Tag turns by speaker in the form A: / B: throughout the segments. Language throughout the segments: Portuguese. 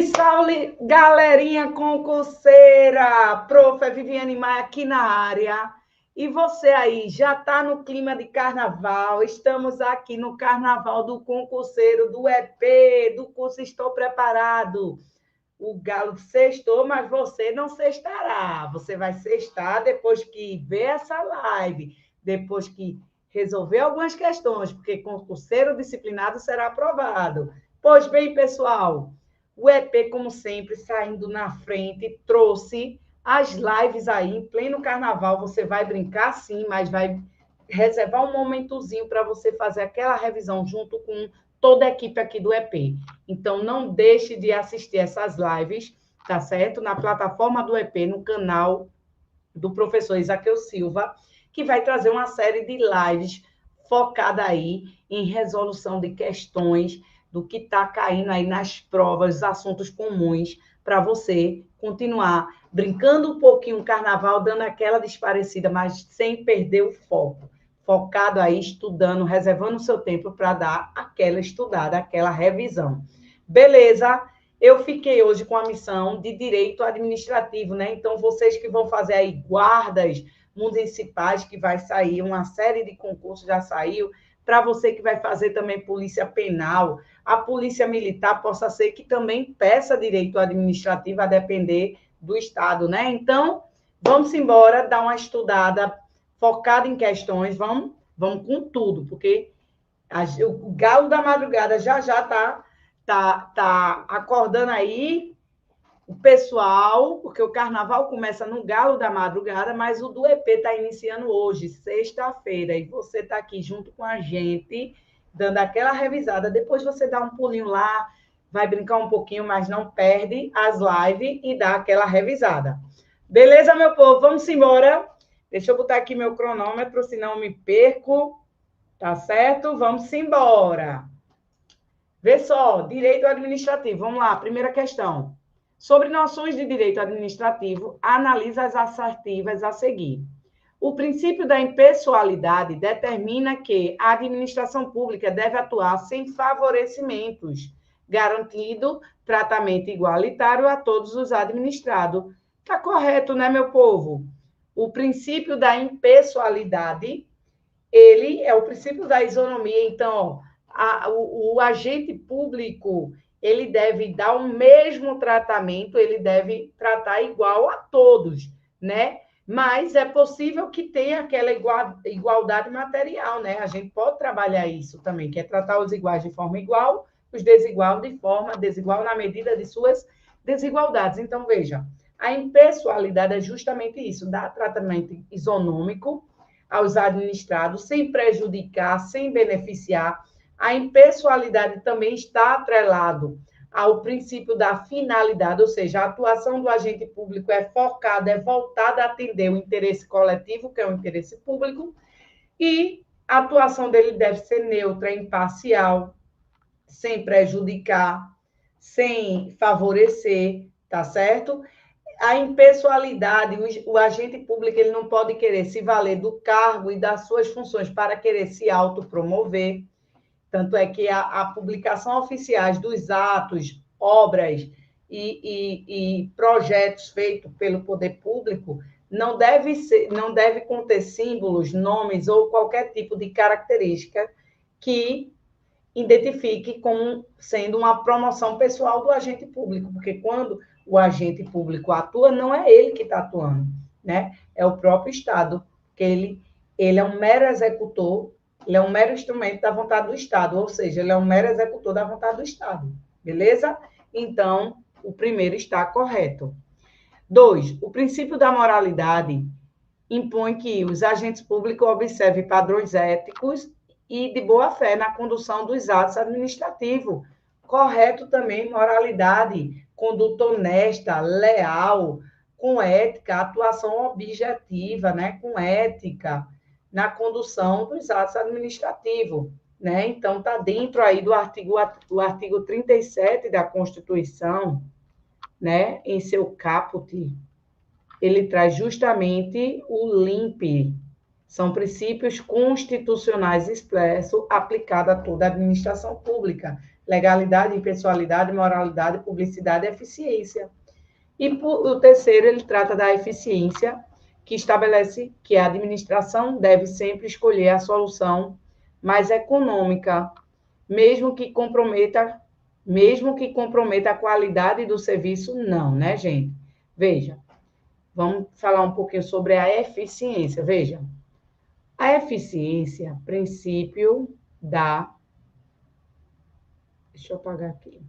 A: Salve, galerinha concurseira! Prof. Viviane Maia aqui na área. E você aí, já está no clima de carnaval? Estamos aqui no carnaval do concurseiro, do EP, do curso Estou Preparado. O galo sextou, mas você não sextará. Você vai sextar depois que ver essa live, depois que resolver algumas questões, porque concurseiro disciplinado será aprovado. Pois bem, pessoal, o EP, como sempre, saindo na frente, trouxe as lives aí, em pleno carnaval. Você vai brincar sim, mas vai reservar um momentozinho para você fazer aquela revisão junto com toda a equipe aqui do EP. Então, não deixe de assistir essas lives, tá certo? Na plataforma do EP, no canal do professor Isaqueu Silva, que vai trazer uma série de lives focada aí em resolução de questões do que está caindo aí nas provas, assuntos comuns, para você continuar brincando um pouquinho o carnaval, dando aquela desparecida, mas sem perder o foco. Focado aí, estudando, reservando o seu tempo para dar aquela estudada, aquela revisão. Beleza? Eu fiquei hoje com a missão de direito administrativo, né? Então, vocês que vão fazer aí guardas municipais, que vai sair, uma série de concursos já saiu, para você que vai fazer também polícia penal, a polícia militar possa ser que também peça direito administrativo, a depender do estado, né? Então, vamos embora, dar uma estudada focada em questões, vamos com tudo, porque o galo da madrugada já tá acordando aí o pessoal, porque o carnaval começa no galo da madrugada, mas o do EP está iniciando hoje, sexta-feira, e você está aqui junto com a gente, dando aquela revisada. Depois você dá um pulinho lá, vai brincar um pouquinho, mas não perde as lives e dá aquela revisada. Beleza, meu povo? Vamos embora. Deixa eu botar aqui meu cronômetro, senão eu me perco. Tá certo? Vamos embora. Vê só, direito administrativo. Vamos lá, primeira questão. Sobre noções de direito administrativo, analisa as assertivas a seguir. O princípio da impessoalidade determina que a administração pública deve atuar sem favorecimentos, garantindo tratamento igualitário a todos os administrados. Está correto, né, meu povo? O princípio da impessoalidade, ele é o princípio da isonomia. Então, o agente público, ele deve dar o mesmo tratamento, ele deve tratar igual a todos, né? Mas é possível que tenha aquela igualdade material, né? A gente pode trabalhar isso também, que é tratar os iguais de forma igual, os desiguais de forma desigual na medida de suas desigualdades. Então, veja, a impessoalidade é justamente isso, dar tratamento isonômico aos administrados, sem prejudicar, sem beneficiar. A impessoalidade também está atrelado ao princípio da finalidade, ou seja, a atuação do agente público é focada, é voltada a atender o interesse coletivo, que é o interesse público, e a atuação dele deve ser neutra, imparcial, sem prejudicar, sem favorecer, tá certo? A impessoalidade, o agente público, ele não pode querer se valer do cargo e das suas funções para querer se autopromover. Tanto é que a publicação oficiais dos atos, obras e projetos feitos pelo poder público não deve conter símbolos, nomes ou qualquer tipo de característica que identifique como sendo uma promoção pessoal do agente público, porque quando o agente público atua, não é ele que está atuando, né? É o próprio Estado, que ele é um mero executor, ele é um mero instrumento da vontade do Estado, ou seja, ele é um mero executor da vontade do Estado, beleza? Então, o primeiro está correto. 2, o princípio da moralidade impõe que os agentes públicos observem padrões éticos e de boa-fé na condução dos atos administrativos. Correto também, moralidade, conduta honesta, leal, com ética, atuação objetiva, né, com ética, na condução dos atos administrativos, né? Então, está dentro aí do artigo 37 da Constituição, né, em seu caput, ele traz justamente o LIMP. São princípios constitucionais expressos aplicados a toda a administração pública. legalidade, impessoalidade, moralidade, publicidade e eficiência. E o terceiro, ele trata da eficiência, que estabelece que a administração deve sempre escolher a solução mais econômica, mesmo que comprometa a qualidade do serviço, não, né, gente? Veja, vamos falar um pouquinho sobre a eficiência. Veja, a eficiência, princípio da... Deixa eu apagar aqui.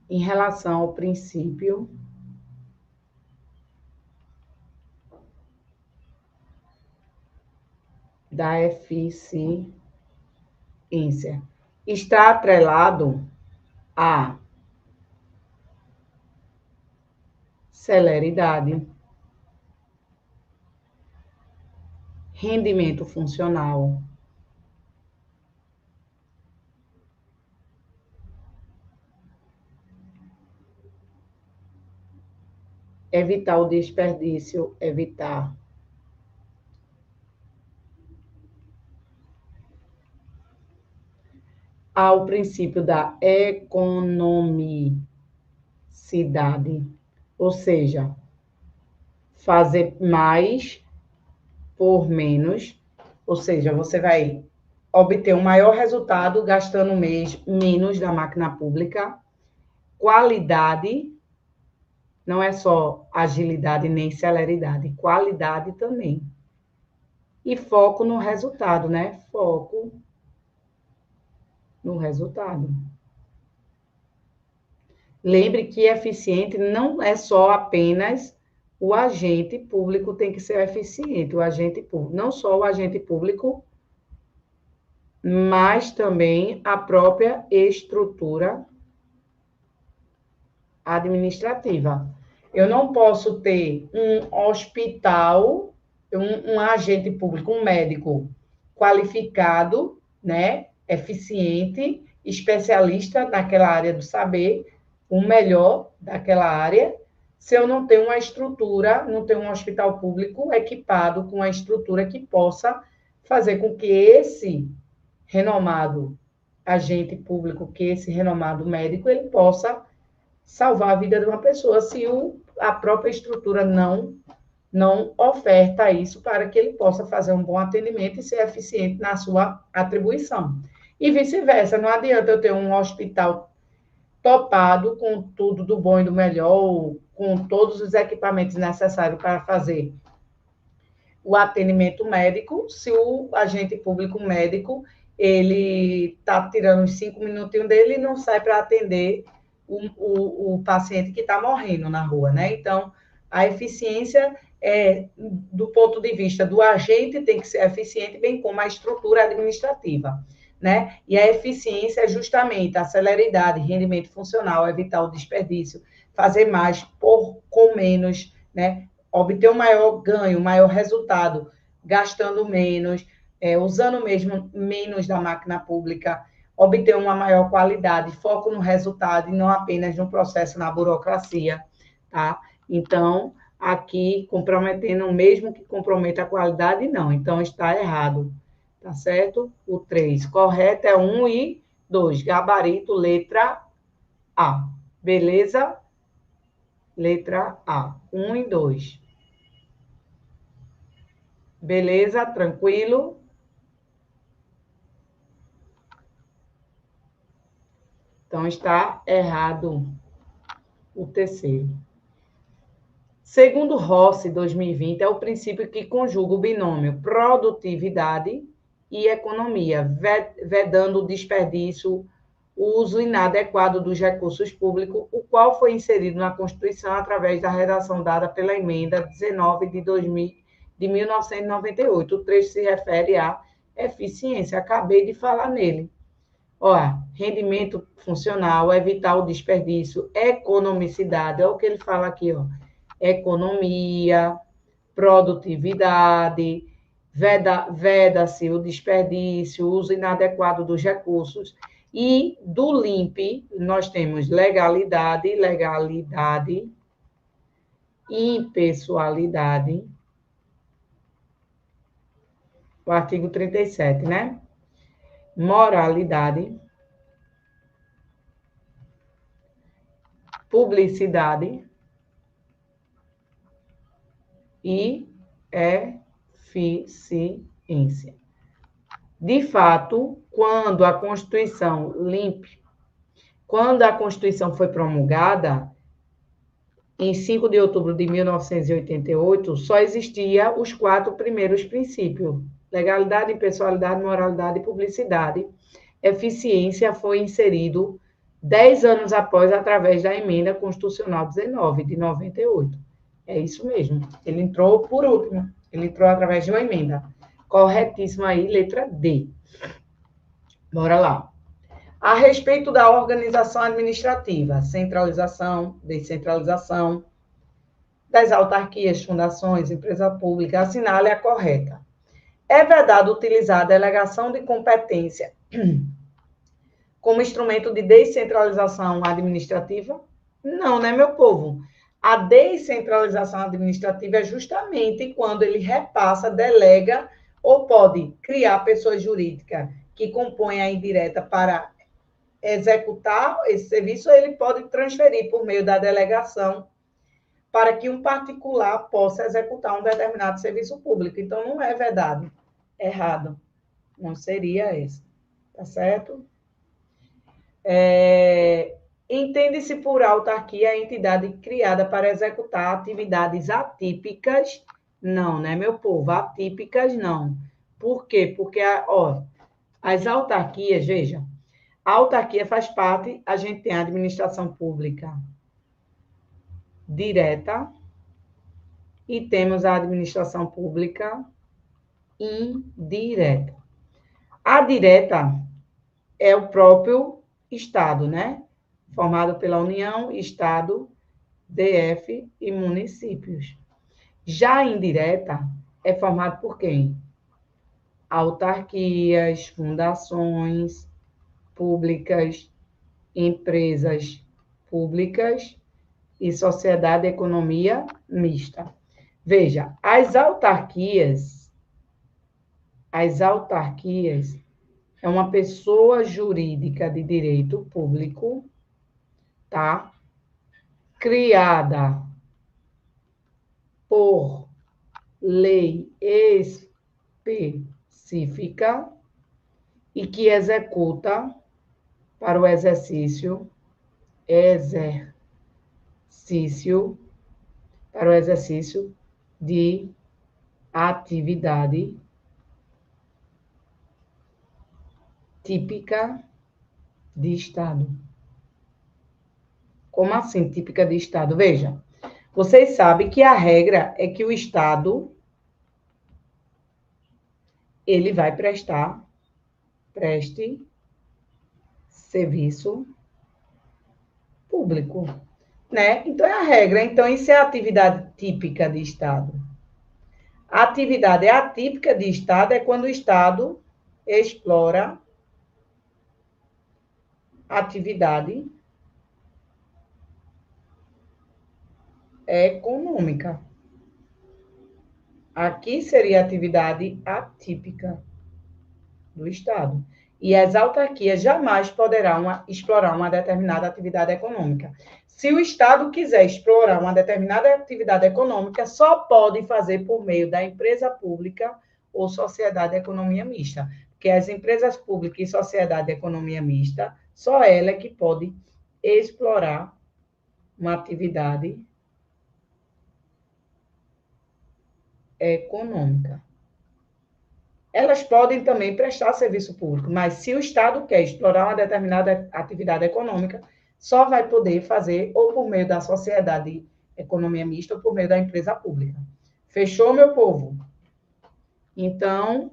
A: Em relação ao princípio da eficiência, está atrelado à celeridade, rendimento funcional, evitar o desperdício, evitar ao princípio da economicidade, ou seja, fazer mais por menos, ou seja, você vai obter um maior resultado gastando menos da máquina pública. Qualidade, não é só agilidade nem celeridade, qualidade também. E foco no resultado, né? Foco no resultado. Lembre que eficiente não é só apenas o agente público tem que ser eficiente, o agente público, não só o agente público, mas também a própria estrutura administrativa. Eu não posso ter um hospital, um agente público, um médico qualificado, né, eficiente, especialista naquela área do saber, o melhor daquela área, se eu não tenho uma estrutura, não tenho um hospital público equipado com uma estrutura que possa fazer com que esse renomado agente público, que esse renomado médico, ele possa salvar a vida de uma pessoa, se a própria estrutura não oferta isso para que ele possa fazer um bom atendimento e ser eficiente na sua atribuição. E vice-versa, não adianta eu ter um hospital topado com tudo do bom e do melhor, com todos os equipamentos necessários para fazer o atendimento médico, se o agente público médico, ele está tirando os 5 minutinhos dele e não sai para atender o paciente que está morrendo na rua, né? Então, a eficiência do ponto de vista do agente, tem que ser eficiente, bem como a estrutura administrativa, né? E a eficiência é justamente a celeridade, rendimento funcional, evitar o desperdício, fazer mais com menos, né? Obter um maior ganho, um maior resultado, gastando menos, usando mesmo menos da máquina pública, obter uma maior qualidade, foco no resultado e não apenas no processo, na burocracia, tá? Então, aqui, comprometendo, mesmo que comprometa a qualidade, não. Então, está errado, tá certo? O 3, correto é 1 e 2, gabarito, letra A. Beleza? Letra A, 1 e 2. Beleza? Tranquilo? Então, está errado o terceiro. Segundo Rossi, 2020, é o princípio que conjuga o binômio produtividade e economia, vedando o desperdício, o uso inadequado dos recursos públicos, o qual foi inserido na Constituição através da redação dada pela emenda 19 de 1998. O trecho se refere à eficiência, acabei de falar nele. Olha, rendimento funcional, evitar o desperdício, economicidade, é o que ele fala aqui, ó. Economia, produtividade, veda-se o desperdício, uso inadequado dos recursos. E do LIMP, nós temos legalidade, impessoalidade, o artigo 37, né? Moralidade, publicidade e eficiência. De fato, quando a Constituição foi promulgada, em 5 de outubro de 1988, só existia os 4 primeiros princípios: legalidade, impessoalidade, moralidade e publicidade. Eficiência foi inserido 10 anos após, através da Emenda Constitucional 19, de 98. É isso mesmo. Ele entrou por último. Ele entrou através de uma emenda. Corretíssimo aí, letra D. Bora lá. A respeito da organização administrativa, centralização, descentralização, das autarquias, fundações, empresa pública, assinale a correta. É vedado utilizar a delegação de competência como instrumento de descentralização administrativa? Não, né, meu povo? A descentralização administrativa é justamente quando ele repassa, delega ou pode criar pessoas jurídicas que compõem a indireta para executar esse serviço, ele pode transferir por meio da delegação para que um particular possa executar um determinado serviço público. Então, não é vedado. Errado. Não seria esse. Tá certo? Entende-se por autarquia a entidade criada para executar atividades atípicas? Não, né, meu povo? Atípicas, não. Por quê? Porque, as autarquias, veja, a autarquia faz parte, a gente tem a administração pública direta e temos a administração pública indireta. A direta é o próprio Estado, né? Formado pela União, Estado, DF e municípios. Já a indireta é formado por quem? Autarquias, fundações públicas, empresas públicas e sociedade de economia mista. Veja, as autarquias é uma pessoa jurídica de direito público, tá? Criada por lei específica e que executa para o exercício de atividade típica de Estado. Como assim, típica de Estado? Veja, vocês sabem que a regra é que o Estado ele vai preste serviço público, né? Então, é a regra. Então, isso é a atividade típica de Estado. A atividade atípica de Estado é quando o Estado explora atividade econômica. Aqui seria a atividade atípica do Estado. E as autarquias jamais poderão explorar uma determinada atividade econômica. Se o Estado quiser explorar uma determinada atividade econômica, só pode fazer por meio da empresa pública ou sociedade de economia mista. Porque as empresas públicas e sociedade de economia mista, só ela é que pode explorar uma atividade econômica. Elas podem também prestar serviço público, mas se o Estado quer explorar uma determinada atividade econômica, só vai poder fazer ou por meio da sociedade de economia mista ou por meio da empresa pública. Fechou, meu povo? Então,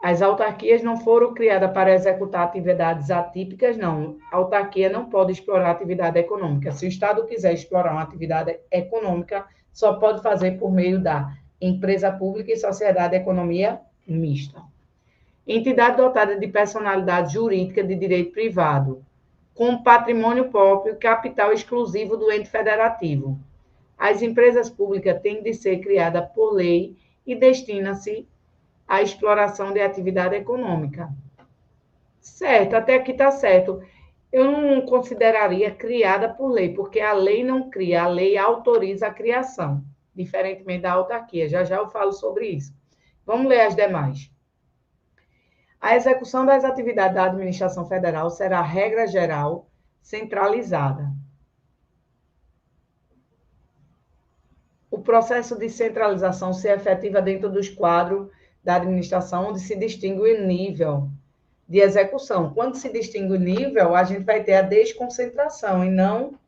A: as autarquias não foram criadas para executar atividades atípicas, não. A autarquia não pode explorar atividade econômica. Se o Estado quiser explorar uma atividade econômica, só pode fazer por meio da empresa pública e sociedade de economia mista. Entidade dotada de personalidade jurídica de direito privado, com patrimônio próprio e capital exclusivo do ente federativo. As empresas públicas têm de ser criadas por lei e destina-se a exploração de atividade econômica. Certo, até aqui está certo. Eu não consideraria criada por lei, porque a lei não cria, a lei autoriza a criação, diferentemente da autarquia. Já já eu falo sobre isso. Vamos ler as demais. A execução das atividades da administração federal será, regra geral, centralizada. O processo de centralização se efetiva dentro dos quadros da administração, onde se distingue o nível de execução. Quando se distingue o nível, a gente vai ter a desconcentração e não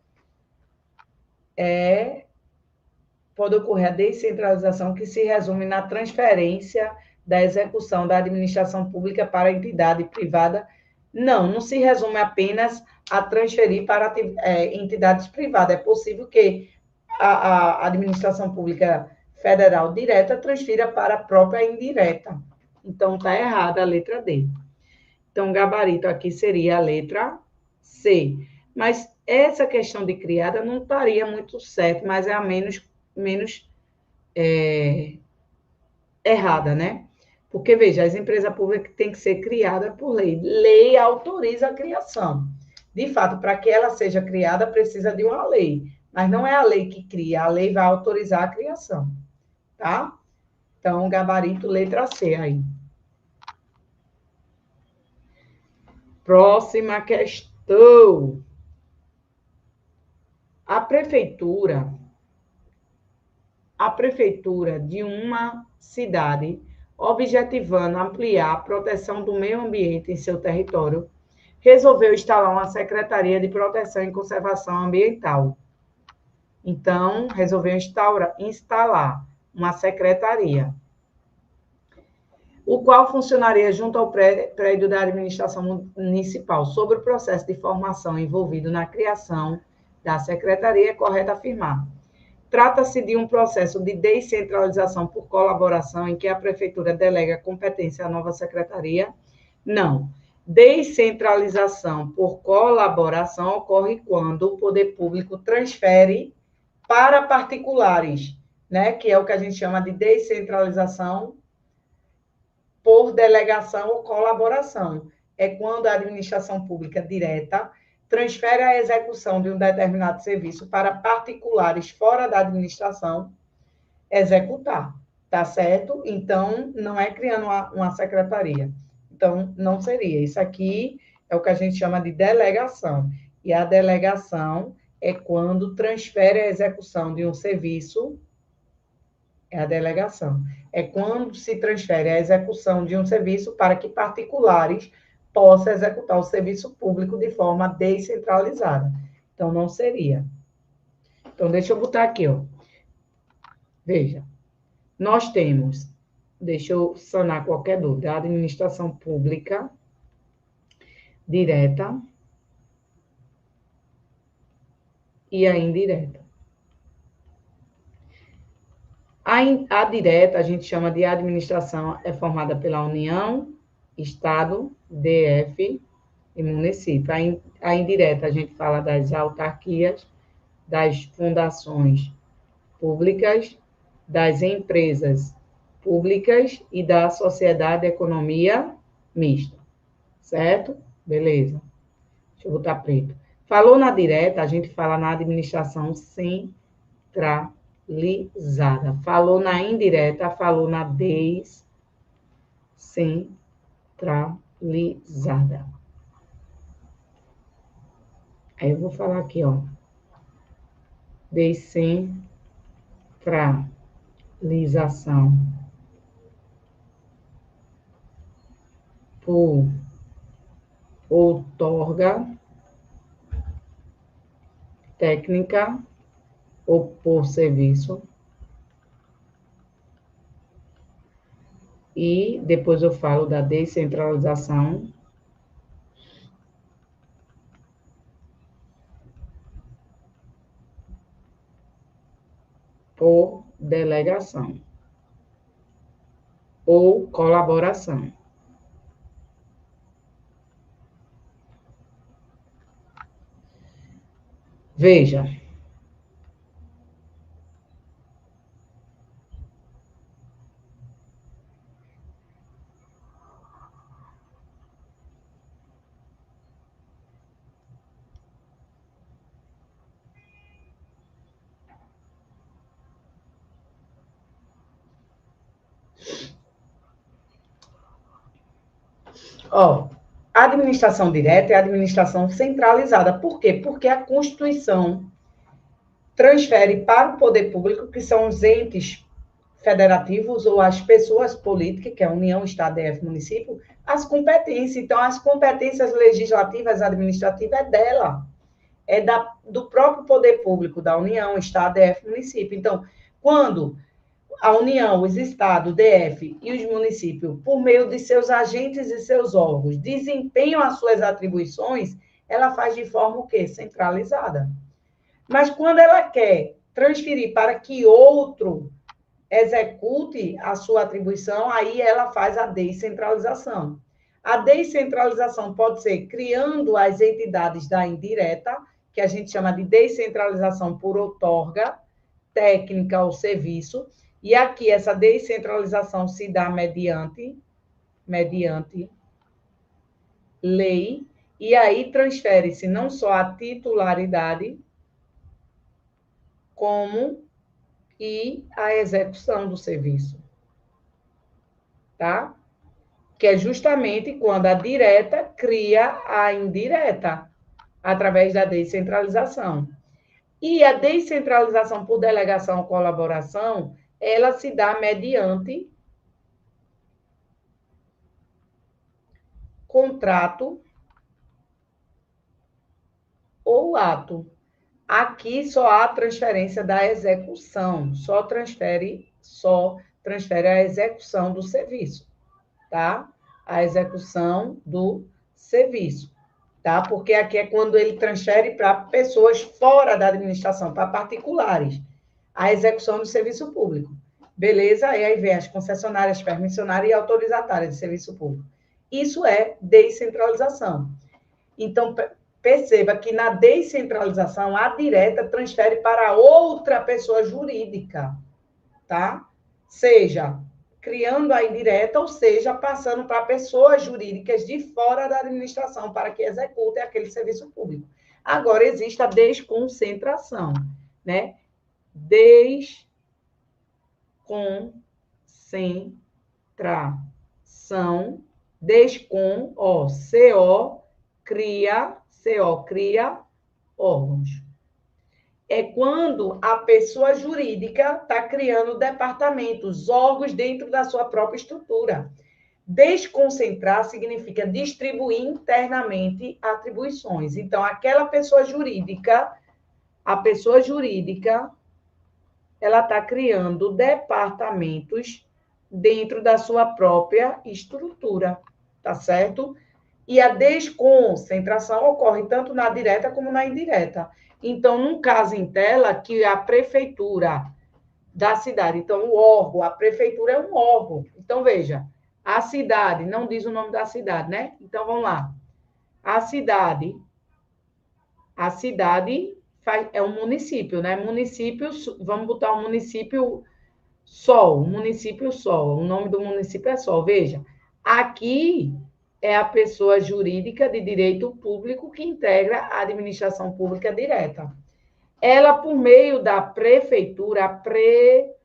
A: pode ocorrer a descentralização, que se resume na transferência da execução da administração pública para a entidade privada. Não se resume apenas a transferir para entidades privadas. É possível que a administração pública federal direta transfira para a própria indireta. Então, está errada a letra D. Então, o gabarito aqui seria a letra C. Mas essa questão de criada não estaria muito certo, mas é a menos errada, né? Porque, veja, as empresas públicas têm que ser criadas por lei. Lei autoriza a criação. De fato, para que ela seja criada, precisa de uma lei. Mas não é a lei que cria, a lei vai autorizar a criação. Tá? Então, gabarito letra C aí. Próxima questão. A prefeitura de uma cidade, objetivando ampliar a proteção do meio ambiente em seu território, resolveu instalar uma Secretaria de Proteção e Conservação Ambiental. Então, resolveu instalar uma secretaria, o qual funcionaria junto ao prédio da administração municipal. Sobre o processo de formação envolvido na criação da secretaria, é correto afirmar: trata-se de um processo de descentralização por colaboração em que a prefeitura delega competência à nova secretaria? Não. Descentralização por colaboração ocorre quando o poder público transfere para particulares, né? Que é o que a gente chama de descentralização por delegação ou colaboração. É quando a administração pública direta transfere a execução de um determinado serviço para particulares fora da administração executar, tá certo? Então, não é criando uma secretaria. Então, não seria. Isso aqui é o que a gente chama de delegação. E a delegação é quando transfere a execução de um serviço, é a delegação. É quando se transfere a execução de um serviço para que particulares possam executar o serviço público de forma descentralizada. Então, não seria. Então, deixa eu botar aqui, ó. Veja, nós temos, deixa eu sanar qualquer dúvida, a administração pública direta e a indireta. A direta, a gente chama de administração, é formada pela União, Estado, DF e município. A indireta, a gente fala das autarquias, das fundações públicas, das empresas públicas e da sociedade de economia mista. Certo? Beleza. Deixa eu botar preto. Falou na direta, a gente fala na administração centralizada. Falou na indireta, falou na descentralizada. Aí eu vou falar aqui, ó. Descentralização por outorga técnica ou por serviço. E depois eu falo da descentralização por delegação ou colaboração. Veja, Ó, a administração direta é a administração centralizada. Por quê? Porque a Constituição transfere para o poder público, que são os entes federativos ou as pessoas políticas, que é a União, Estado, DF, município, as competências. Então, as competências legislativas, administrativas é dela, do próprio poder público, da União, Estado, DF, município. Então, quando a União, os estados, DF e os municípios, por meio de seus agentes e seus órgãos, desempenham as suas atribuições, ela faz de forma o quê? Centralizada. Mas quando ela quer transferir para que outro execute a sua atribuição, aí ela faz a descentralização. A descentralização pode ser criando as entidades da indireta, que a gente chama de descentralização por outorga, técnica ou serviço, e aqui essa descentralização se dá mediante lei, e aí transfere-se não só a titularidade, como e a execução do serviço. Tá? Que é justamente quando a direta cria a indireta, através da descentralização. E a descentralização por delegação ou colaboração, ela se dá mediante contrato ou ato. Aqui só há transferência da execução, só transfere a execução do serviço, tá? A execução do serviço, tá? Porque aqui é quando ele transfere para pessoas fora da administração, para particulares, a execução do serviço público. Beleza? E aí vem as concessionárias, permissionárias e autorizatárias de serviço público. Isso é descentralização. Então, perceba que na descentralização, a direta transfere para outra pessoa jurídica, tá? Seja criando a indireta, ou seja, passando para pessoas jurídicas de fora da administração para que executem aquele serviço público. Agora, existe a desconcentração, né? Desconcentração, CO cria órgãos. É quando a pessoa jurídica está criando departamentos, órgãos dentro da sua própria estrutura. Desconcentrar significa distribuir internamente atribuições. Então, aquela pessoa jurídica, ela está criando departamentos dentro da sua própria estrutura, tá certo? E a desconcentração ocorre tanto na direta como na indireta. Então, num caso em tela, que a prefeitura da cidade, então o órgão, a prefeitura é um órgão. Então, veja, a cidade, não diz o nome da cidade, né? Então, vamos lá. A cidade é um município, né? Município, vamos botar o município Sol, o nome do município é Sol. Veja, aqui é a pessoa jurídica de direito público que integra a administração pública direta. Ela, por meio da prefeitura, a prefeitura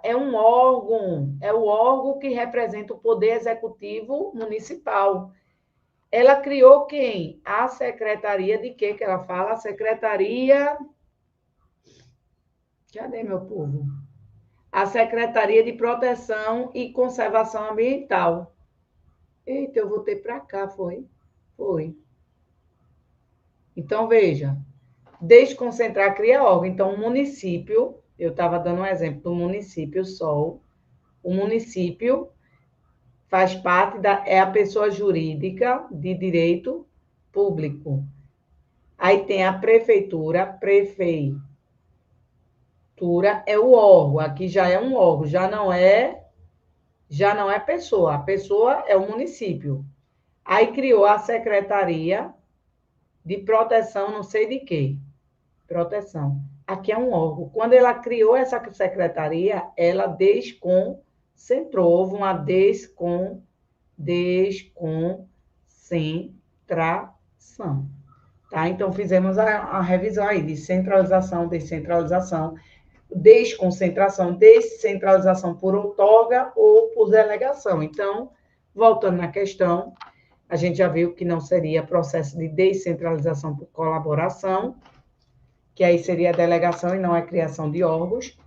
A: é um órgão, é o órgão que representa o poder executivo municipal. Ela criou quem? A secretaria de quê que ela fala? A secretaria... Cadê, meu povo? A Secretaria de Proteção e Conservação Ambiental. Eita, eu voltei para cá, foi? Foi. Então, veja, desconcentrar cria órgão. Então, o município, eu estava dando um exemplo do município Sol, o município faz parte é a pessoa jurídica de direito público. Aí tem a prefeitura é o órgão, aqui já é um órgão, já não é pessoa, a pessoa é o município. Aí criou a Secretaria de Proteção, não sei de quê, proteção. Aqui é um órgão. Quando ela criou essa secretaria, ela desconcentrou, houve uma desconcentração. Tá? Então, fizemos a revisão aí de centralização, descentralização, desconcentração, descentralização por outorga ou por delegação. Então, Voltando na questão, a gente já viu que não seria processo de descentralização por colaboração, que aí seria delegação e não é criação de órgãos.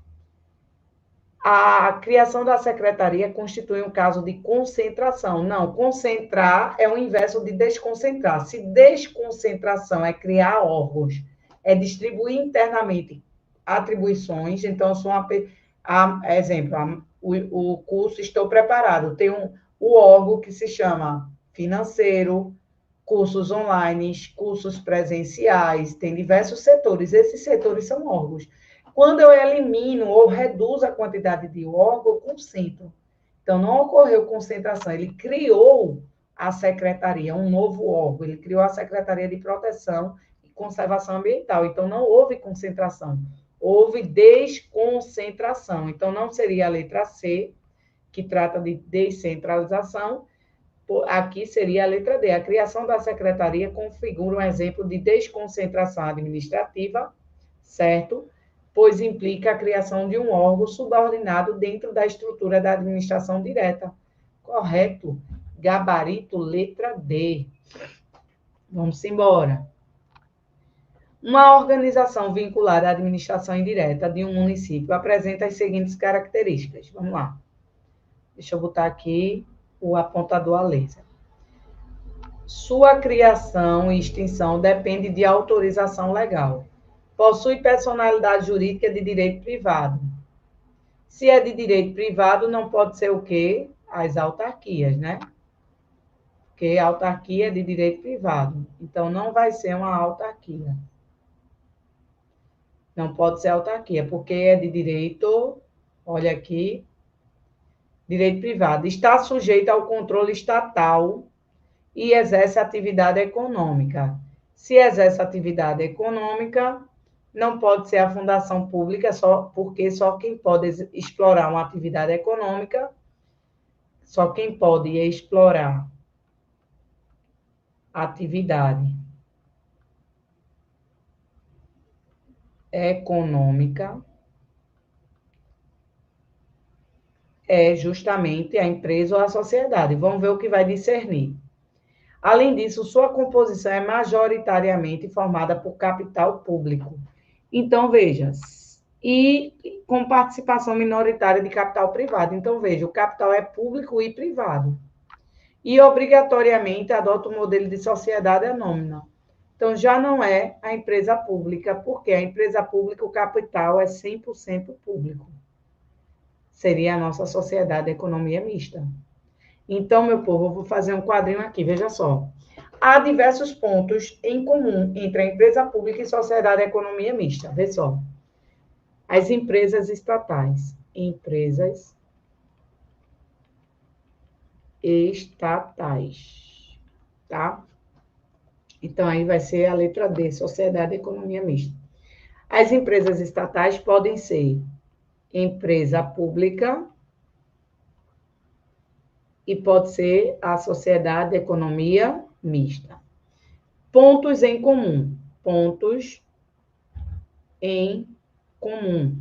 A: A criação da secretaria constitui um caso de concentração. Não, concentrar é o inverso de desconcentrar. Se desconcentração é criar órgãos, é distribuir internamente atribuições, então, exemplo, o curso Estou Preparado, tem o órgão que se chama financeiro, cursos online, cursos presenciais, tem diversos setores, esses setores são órgãos. Quando eu elimino ou reduzo a quantidade de órgão, eu concentro. Então, não ocorreu concentração, ele criou a secretaria, um novo órgão, ele criou a Secretaria de Proteção e Conservação Ambiental. Então, não houve concentração, houve desconcentração. Então, não seria a letra C, que trata de descentralização, aqui seria a letra D. A criação da secretaria configura um exemplo de desconcentração administrativa, certo? Pois implica a criação de um órgão subordinado dentro da estrutura da administração direta. Correto? Gabarito, letra D. Vamos embora. Uma organização vinculada à administração indireta de um município apresenta as seguintes características. Vamos lá. Deixa eu botar aqui o apontador a laser. Sua criação e extinção depende de autorização legal. Possui personalidade jurídica de direito privado. Se é de direito privado, não pode ser o quê? As autarquias, né? Porque a autarquia é de direito privado. Então, não vai ser uma autarquia. Não pode ser autarquia, porque é de direito, olha aqui, direito privado. Está sujeito ao controle estatal e exerce atividade econômica. Se exerce atividade econômica, não pode ser a fundação pública, porque só quem pode explorar uma atividade econômica, só quem pode explorar atividade econômica é justamente a empresa ou a sociedade. Vamos ver o que vai discernir. Além disso, sua composição é majoritariamente formada por capital público. Então, veja, e com participação minoritária de capital privado. Então, veja, o capital é público e privado. E, obrigatoriamente, adota o modelo de sociedade anônima. Então, já não é a empresa pública, porque a empresa pública, o capital é 100% público. Seria a nossa sociedade de economia mista. Então, meu povo, eu vou fazer um quadrinho aqui, veja só. Há diversos pontos em comum entre a empresa pública e sociedade de economia mista. Vê só. As empresas estatais. Empresas estatais. Tá? Então, aí vai ser a letra D, sociedade de economia mista. As empresas estatais podem ser empresa pública e pode ser a sociedade de economia mista. Pontos em comum. Pontos em comum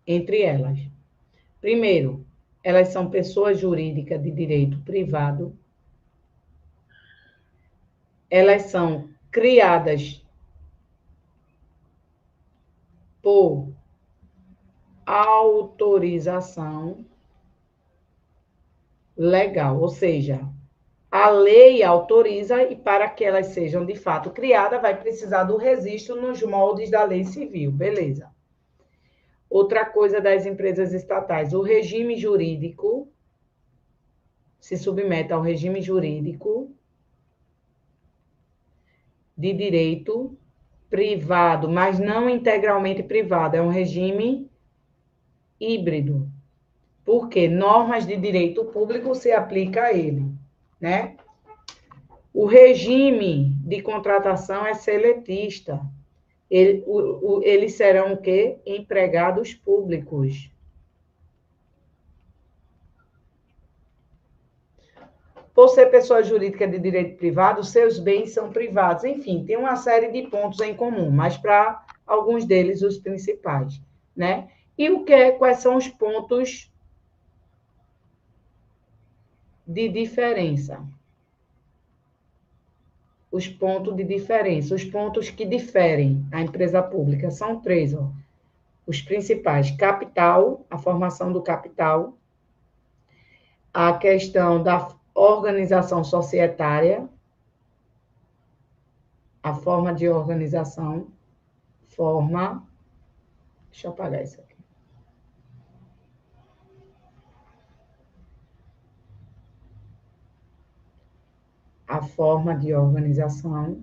A: entre elas. Primeiro, elas são pessoas jurídicas de direito privado. Elas são criadas por autorização legal, ou seja, a lei autoriza e para que elas sejam de fato criadas, vai precisar do registro nos moldes da lei civil, beleza. Outra coisa das empresas estatais, o regime jurídico se submete ao regime jurídico de direito privado, mas não integralmente privado, é um regime híbrido. Porque normas de direito público se aplica a ele, né? O regime de contratação é seletista. Eles serão o quê? Empregados públicos. Por ser pessoa jurídica de direito privado, seus bens são privados. Enfim, tem uma série de pontos em comum, mas para alguns deles, os principais, né? E quais são os pontos de diferença. Os pontos de diferença, os pontos que diferem a empresa pública são 3, ó. Os principais: capital, a formação do capital, a questão da organização societária, a forma de organização, deixa eu apagar isso aqui. A forma de organização,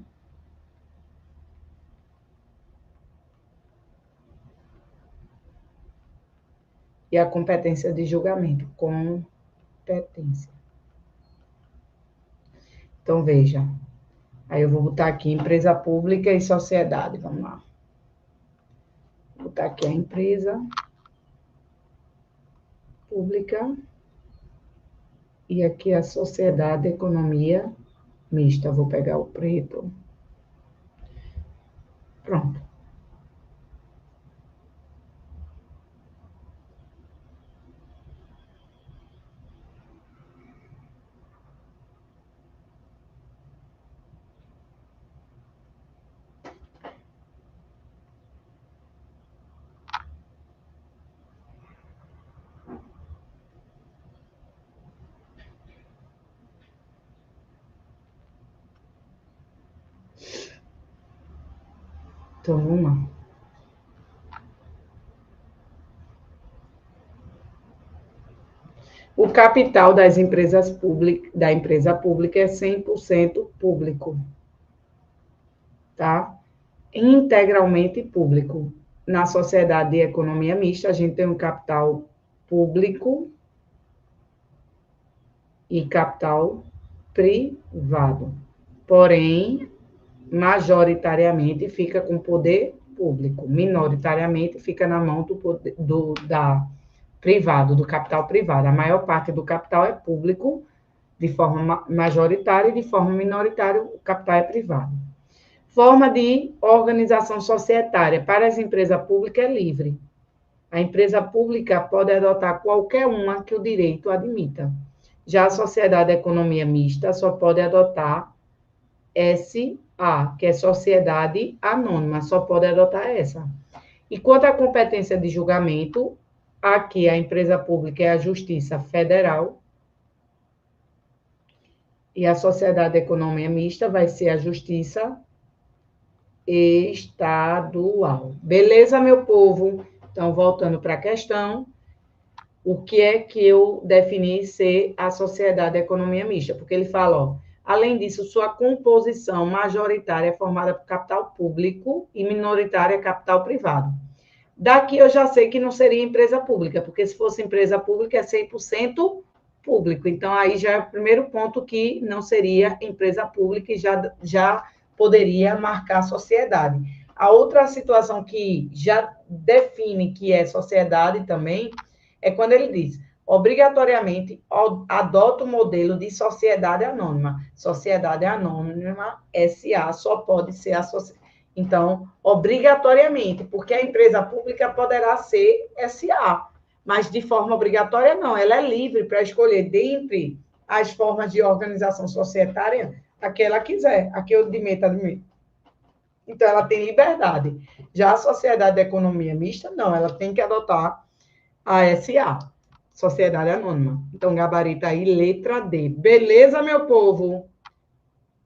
A: e a competência de julgamento. Competência. Então, veja. Aí eu vou botar aqui empresa pública e sociedade. Vamos lá. Vou botar aqui a empresa pública e aqui a sociedade, economia mista. Vou pegar o preto. Pronto. Então, vamos lá. O capital das empresas públicas, da empresa pública é 100% público, tá? Integralmente público. Na sociedade de economia mista, a gente tem um capital público e capital privado. Porém, majoritariamente fica com poder público, minoritariamente fica na mão do privado, do capital privado. A maior parte do capital é público, de forma majoritária, e de forma minoritária o capital é privado. Forma de organização societária. Para as empresas públicas é livre. A empresa pública pode adotar qualquer uma que o direito admita. Já a sociedade de economia mista só pode adotar SA, que é sociedade anônima, só pode adotar essa. E quanto à competência de julgamento, aqui a empresa pública é a Justiça Federal e a sociedade de economia mista vai ser a Justiça Estadual. Beleza, meu povo? Então, voltando para a questão, o que é que eu defini ser a sociedade de economia mista? Porque ele fala, ó, além disso, sua composição majoritária é formada por capital público e minoritária capital privado. Daqui eu já sei que não seria empresa pública, porque se fosse empresa pública é 100% público. Então, aí já é o primeiro ponto que não seria empresa pública e já poderia marcar a sociedade. A outra situação que já define que é sociedade também é quando ele diz, obrigatoriamente adota o modelo de sociedade anônima. Sociedade anônima, SA, só pode ser associada. Então, obrigatoriamente, porque a empresa pública poderá ser SA, mas de forma obrigatória não, ela é livre para escolher dentre as formas de organização societária a que ela quiser, a que eu dimeta de mim. Então, ela tem liberdade. Já a sociedade de economia mista, não, ela tem que adotar a SA, Sociedade Anônima. Então, gabarita aí, letra D. Beleza, meu povo?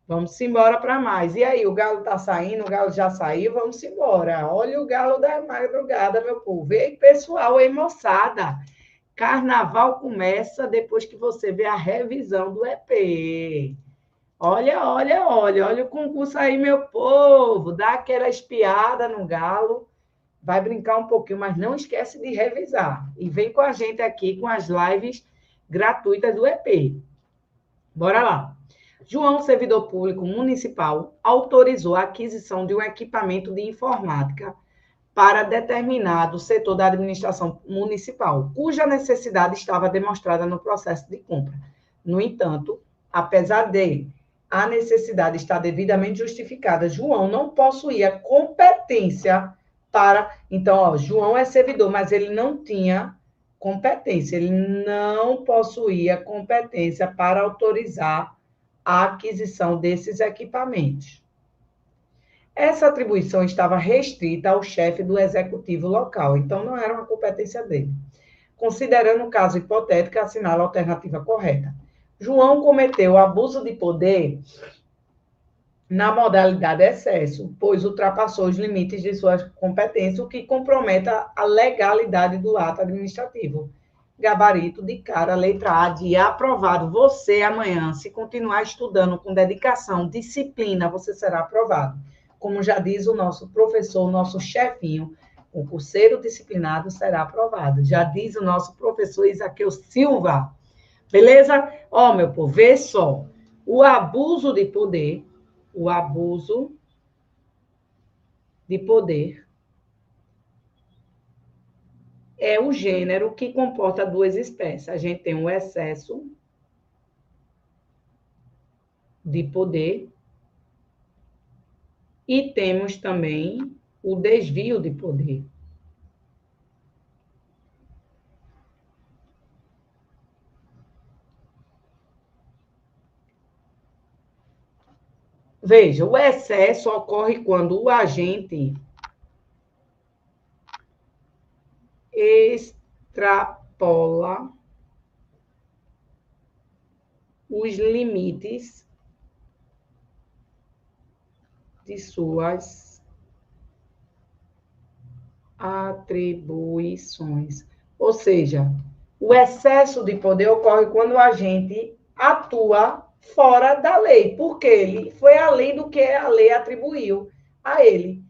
A: Vamos embora para mais. E aí, o galo está saindo, o galo já saiu, vamos embora. Olha o galo da madrugada, meu povo. Ei, pessoal, ei, moçada. Carnaval começa depois que você vê a revisão do EP. Olha o concurso aí, meu povo. Dá aquela espiada no galo. Vai brincar um pouquinho, mas não esquece de revisar. E vem com a gente aqui com as lives gratuitas do EP. Bora lá. João, servidor público municipal, autorizou a aquisição de um equipamento de informática para determinado setor da administração municipal, cuja necessidade estava demonstrada no processo de compra. No entanto, apesar de a necessidade estar devidamente justificada, João não possuía competência para... Então, ó, João é servidor, mas ele não tinha competência, ele não possuía competência para autorizar a aquisição desses equipamentos. Essa atribuição estava restrita ao chefe do executivo local, então não era uma competência dele. Considerando o caso hipotético, assinala a alternativa correta. João cometeu abuso de poder na modalidade excesso, pois ultrapassou os limites de sua competência, o que compromete a legalidade do ato administrativo. Gabarito de cara, letra A de aprovado. Você amanhã, se continuar estudando com dedicação, disciplina, você será aprovado. Como já diz o nosso professor, o nosso chefinho, o concurseiro disciplinado será aprovado. Já diz o nosso professor Isaqueu Silva. Beleza? Ó, meu povo, vê só. O abuso de poder é o gênero que comporta duas espécies. A gente tem o excesso de poder e temos também o desvio de poder. Veja, o excesso ocorre quando o agente extrapola os limites de suas atribuições. Ou seja, o excesso de poder ocorre quando o agente atua fora da lei, porque ele foi além do que a lei atribuiu a ele.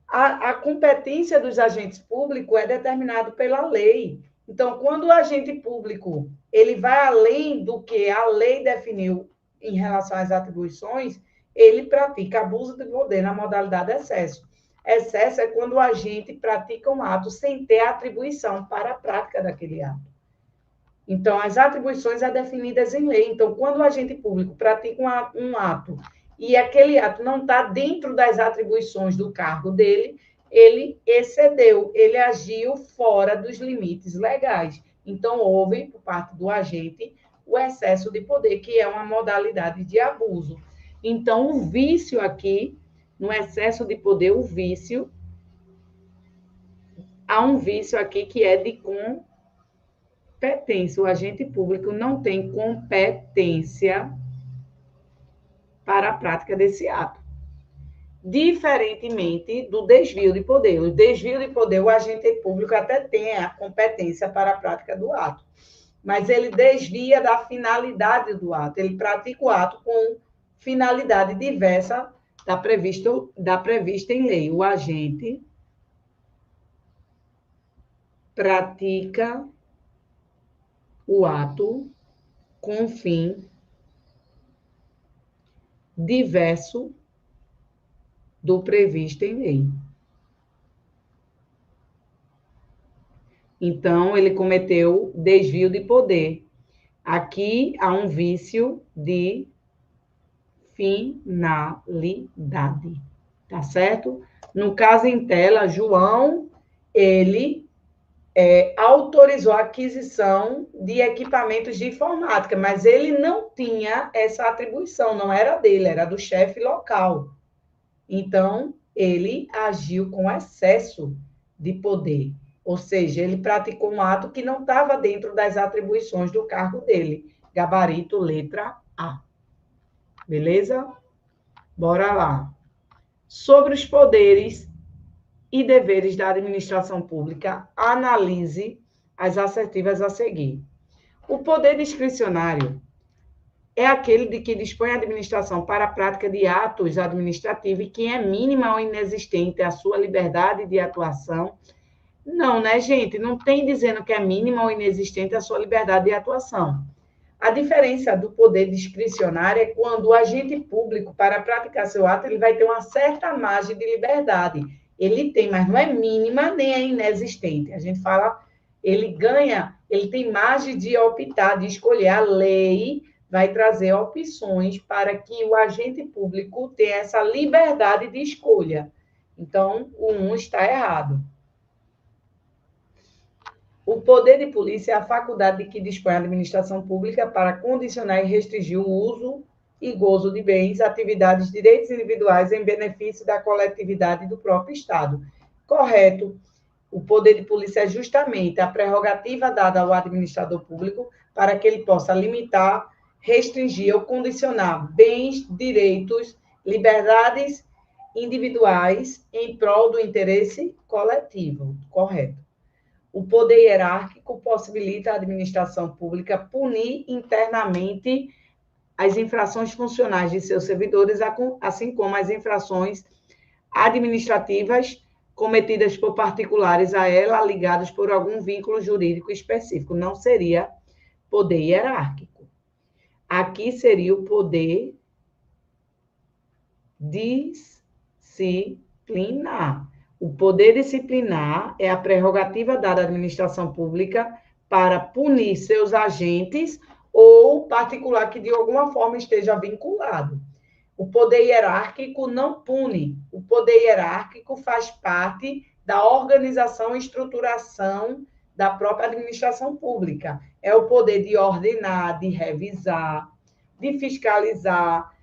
A: A competência dos agentes públicos é determinada pela lei. Então, quando o agente público ele vai além do que a lei definiu em relação às atribuições, ele pratica abuso de poder na modalidade excesso. Excesso é quando o agente pratica um ato sem ter atribuição para a prática daquele ato. Então, as atribuições são definidas em lei. Então, quando o agente público pratica um ato e aquele ato não está dentro das atribuições do cargo dele, ele excedeu, ele agiu fora dos limites legais. Então, houve, por parte do agente, o excesso de poder, que é uma modalidade de abuso. Então, o vício aqui, no excesso de poder, há um vício aqui que é de competência. O agente público não tem competência para a prática desse ato. Diferentemente do desvio de poder. O desvio de poder, o agente público até tem a competência para a prática do ato, mas ele desvia da finalidade do ato. Ele pratica o ato com finalidade diversa da prevista em lei. O agente pratica o ato com fim diverso do previsto em lei. Então, ele cometeu desvio de poder. Aqui há um vício de finalidade, tá certo? No caso em tela, João, ele autorizou a aquisição de equipamentos de informática, mas ele não tinha essa atribuição, não era dele, era do chefe local. Então, ele agiu com excesso de poder, ou seja, ele praticou um ato que não estava dentro das atribuições do cargo dele. Gabarito, letra A. Beleza? Bora lá. Sobre os poderes e deveres da administração pública, analise as assertivas a seguir. O poder discricionário é aquele de que dispõe a administração para a prática de atos administrativos e que é mínima ou inexistente a sua liberdade de atuação. Não, né, gente? Não tem dizendo que é mínima ou inexistente a sua liberdade de atuação. A diferença do poder discricionário é quando o agente público, para praticar seu ato, ele vai ter uma certa margem de liberdade. Ele tem, mas não é mínima nem é inexistente. A gente fala, ele ganha, ele tem margem de optar, de escolher. A lei vai trazer opções para que o agente público tenha essa liberdade de escolha. Então, o 1 está errado. O poder de polícia é a faculdade de que dispõe a administração pública para condicionar e restringir o uso e gozo de bens, atividades, direitos individuais em benefício da coletividade e do próprio Estado. Correto. O poder de polícia é justamente a prerrogativa dada ao administrador público para que ele possa limitar, restringir ou condicionar bens, direitos, liberdades individuais em prol do interesse coletivo. Correto. O poder hierárquico possibilita à administração pública punir internamente as infrações funcionais de seus servidores, assim como as infrações administrativas cometidas por particulares a ela, ligados por algum vínculo jurídico específico. Não seria poder hierárquico. Aqui seria o poder disciplinar. O poder disciplinar é a prerrogativa dada à administração pública para punir seus agentes ou particular que de alguma forma esteja vinculado. O poder hierárquico não pune. O poder hierárquico faz parte da organização e estruturação da própria administração pública. É o poder de ordenar, de revisar, de fiscalizar.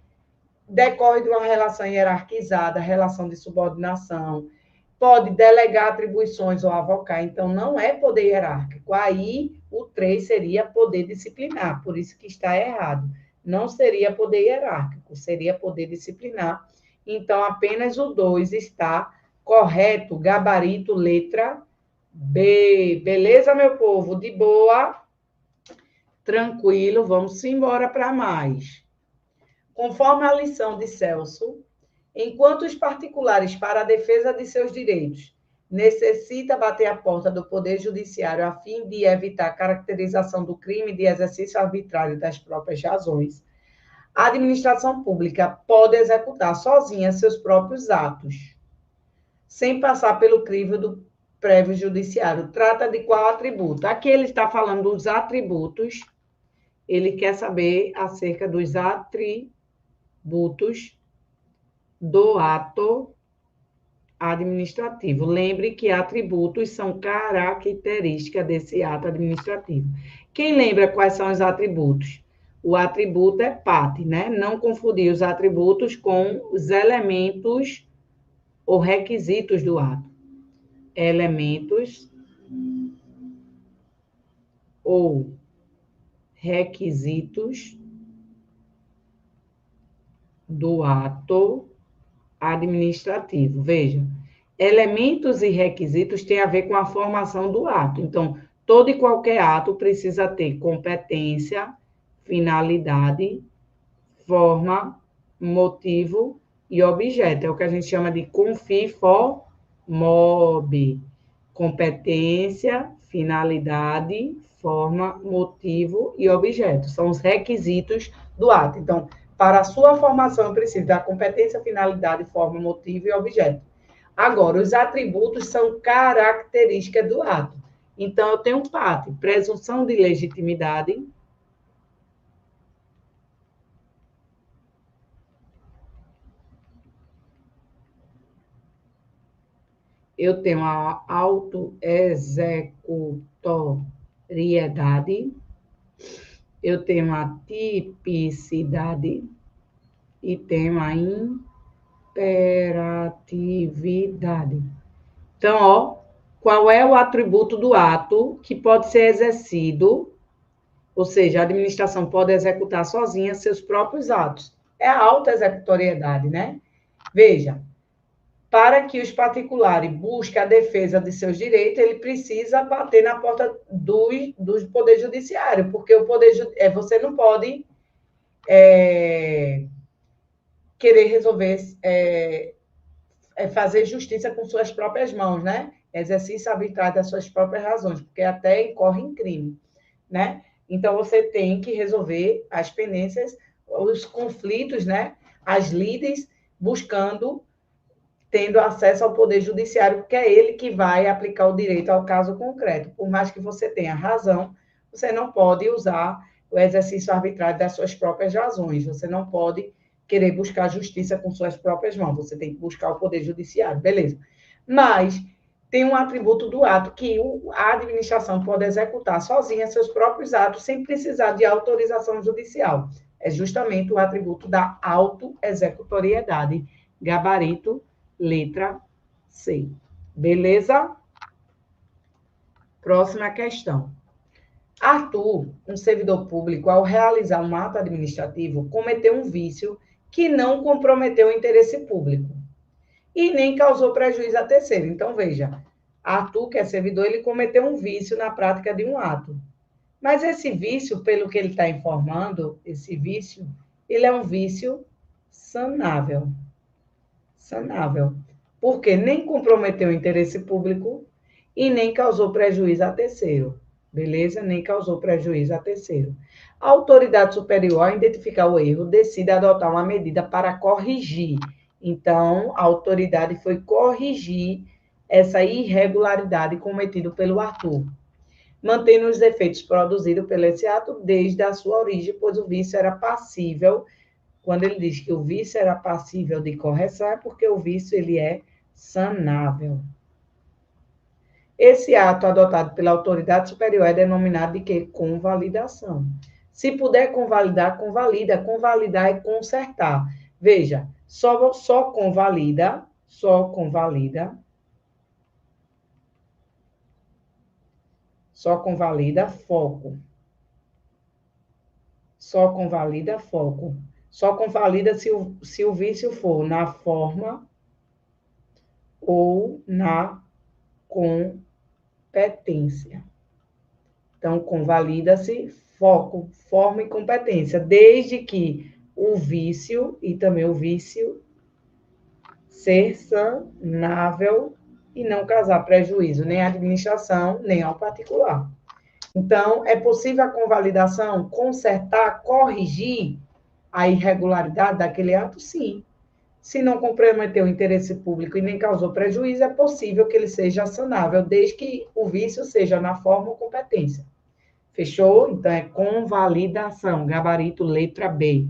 A: Decorre de uma relação hierarquizada, relação de subordinação. Pode delegar atribuições ou avocar. Então, não é poder hierárquico. Aí, o 3 seria poder disciplinar. Por isso que está errado. Não seria poder hierárquico, seria poder disciplinar. Então, apenas o 2 está correto, gabarito, letra B. Beleza, meu povo? De boa? Tranquilo, vamos embora para mais. Conforme a lição de Celso, enquanto os particulares, para a defesa de seus direitos, necessita bater a porta do Poder Judiciário a fim de evitar a caracterização do crime de exercício arbitrário das próprias razões, a administração pública pode executar sozinha seus próprios atos, sem passar pelo crivo do prévio judiciário. Trata de qual atributo? Aqui ele está falando dos atributos, ele quer saber acerca dos atributos do ato administrativo. Lembre que atributos são características desse ato administrativo. Quem lembra quais são os atributos? O atributo é parte, né? Não confundir os atributos com os elementos ou requisitos do ato. Elementos ou requisitos do ato administrativo. Veja, elementos e requisitos têm a ver com a formação do ato. Então, todo e qualquer ato precisa ter competência, finalidade, forma, motivo e objeto. É o que a gente chama de confi-for mob. Competência, finalidade, forma, motivo e objeto. São os requisitos do ato. Então, para a sua formação, eu preciso da competência, finalidade, forma, motivo e objeto. Agora, os atributos são características do ato. Então, eu tenho parte, presunção de legitimidade. Eu tenho a autoexecutoriedade. Eu tenho a tipicidade e tenho a imperatividade. Então, ó, qual é o atributo do ato que pode ser exercido, ou seja, a administração pode executar sozinha seus próprios atos? É a autoexecutoriedade, né? Veja, para que os particulares busquem a defesa de seus direitos, ele precisa bater na porta do Poder Judiciário, porque o você não pode querer resolver, fazer justiça com suas próprias mãos, né? Exercício arbitrário das suas próprias razões, porque até incorre em crime, né? Então, você tem que resolver as pendências, os conflitos, né? As lides, tendo acesso ao Poder Judiciário, porque é ele que vai aplicar o direito ao caso concreto. Por mais que você tenha razão, você não pode usar o exercício arbitrário das suas próprias razões. Você não pode querer buscar justiça com suas próprias mãos. Você tem que buscar o Poder Judiciário, beleza. Mas, tem um atributo do ato que a administração pode executar sozinha seus próprios atos sem precisar de autorização judicial. É justamente o atributo da autoexecutoriedade. Gabarito, letra C. Beleza? Próxima questão. Arthur, um servidor público, ao realizar um ato administrativo, cometeu um vício que não comprometeu o interesse público e nem causou prejuízo a terceiro. Então, veja, Arthur, que é servidor, ele cometeu um vício na prática de um ato. Mas esse vício, pelo que ele está informando, esse vício, ele é um vício sanável. Sanável. Porque nem comprometeu o interesse público e nem causou prejuízo a terceiro. Beleza? Nem causou prejuízo a terceiro. A autoridade superior, ao identificar o erro, decide adotar uma medida para corrigir. Então, a autoridade foi corrigir essa irregularidade cometida pelo Arthur, mantendo os efeitos produzidos pelo esse ato desde a sua origem, pois o vício era passível. Quando ele diz que o vício era passível de correção, é porque o vício ele é sanável. Esse ato adotado pela autoridade superior é denominado de quê? Convalidação. Se puder convalidar, convalida. Convalidar é consertar. Veja, só convalida foco. Só convalida foco. Só convalida se o vício for na forma ou na competência. Então, convalida-se foco, forma e competência, desde que o vício, e também o vício, ser sanável e não causar prejuízo nem à administração, nem ao particular. Então, é possível a convalidação consertar, corrigir a irregularidade daquele ato? Sim. Se não comprometeu o interesse público e nem causou prejuízo, é possível que ele seja sanável, desde que o vício seja na forma ou competência. Fechou? Então, é convalidação, gabarito, letra B.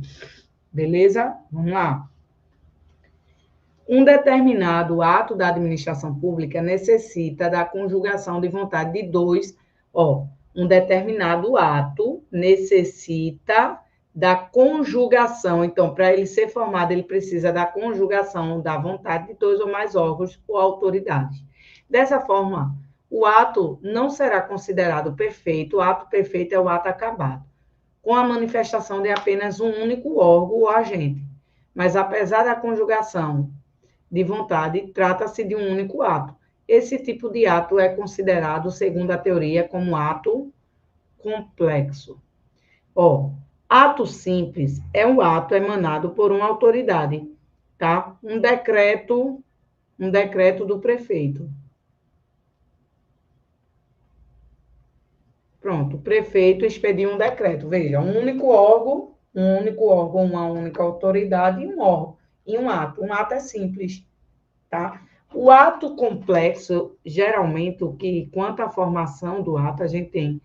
A: Beleza? Vamos lá. Um determinado ato da administração pública necessita da conjugação de vontade de dois. Um determinado ato necessita da conjugação. Então, para ele ser formado, ele precisa da conjugação da vontade de dois ou mais órgãos ou autoridades. Dessa forma, o ato não será considerado perfeito. O ato perfeito é o ato acabado, com a manifestação de apenas um único órgão ou agente. Mas, apesar da conjugação de vontade, trata-se de um único ato. Esse tipo de ato é considerado, segundo a teoria, como ato complexo. Ato simples é um ato emanado por uma autoridade, tá? Um decreto do prefeito. Pronto, o prefeito expediu um decreto. Veja, um único órgão, uma única autoridade e um órgão. E um ato. Um ato é simples, tá? O ato complexo, geralmente, quanto à formação do ato, a gente tem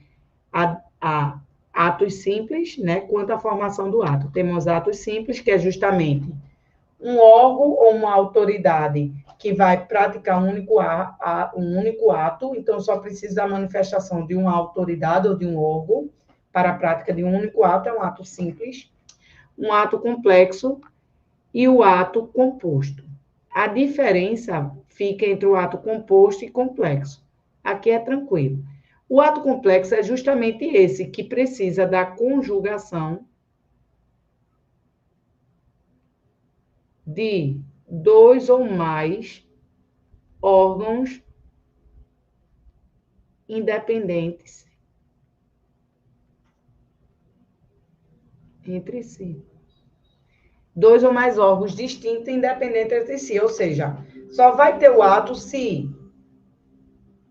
A: atos simples, né? Quanto à formação do ato. Temos atos simples, que é justamente um órgão ou uma autoridade que vai praticar um único ato, então só precisa da manifestação de uma autoridade ou de um órgão para a prática de um único ato, é um ato simples. Um ato complexo e o ato composto. A diferença fica entre o ato composto e complexo. Aqui é tranquilo. O ato complexo é justamente esse, que precisa da conjugação de dois ou mais órgãos independentes entre si. Dois ou mais órgãos distintos e independentes entre si, ou seja, só vai ter o ato se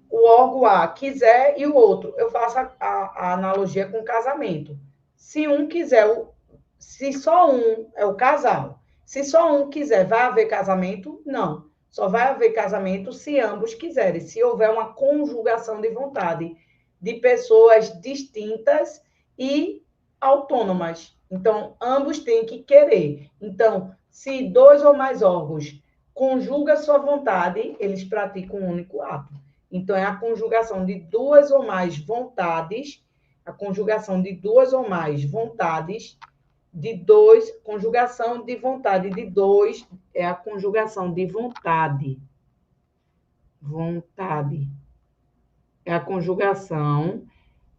A: o órgão A quiser e o outro. Eu faço a analogia com casamento. Se um quiser, se só um é o casal, se só um quiser, vai haver casamento? Não. Só vai haver casamento se ambos quiserem, se houver uma conjugação de vontade de pessoas distintas e autônomas. Então, ambos têm que querer. Então, se dois ou mais órgãos conjuga sua vontade, eles praticam um único ato. Então, é a conjugação de duas ou mais vontades, a conjugação de duas ou mais vontades, de dois, conjugação de vontade de dois, é a conjugação de vontade. Vontade. É a conjugação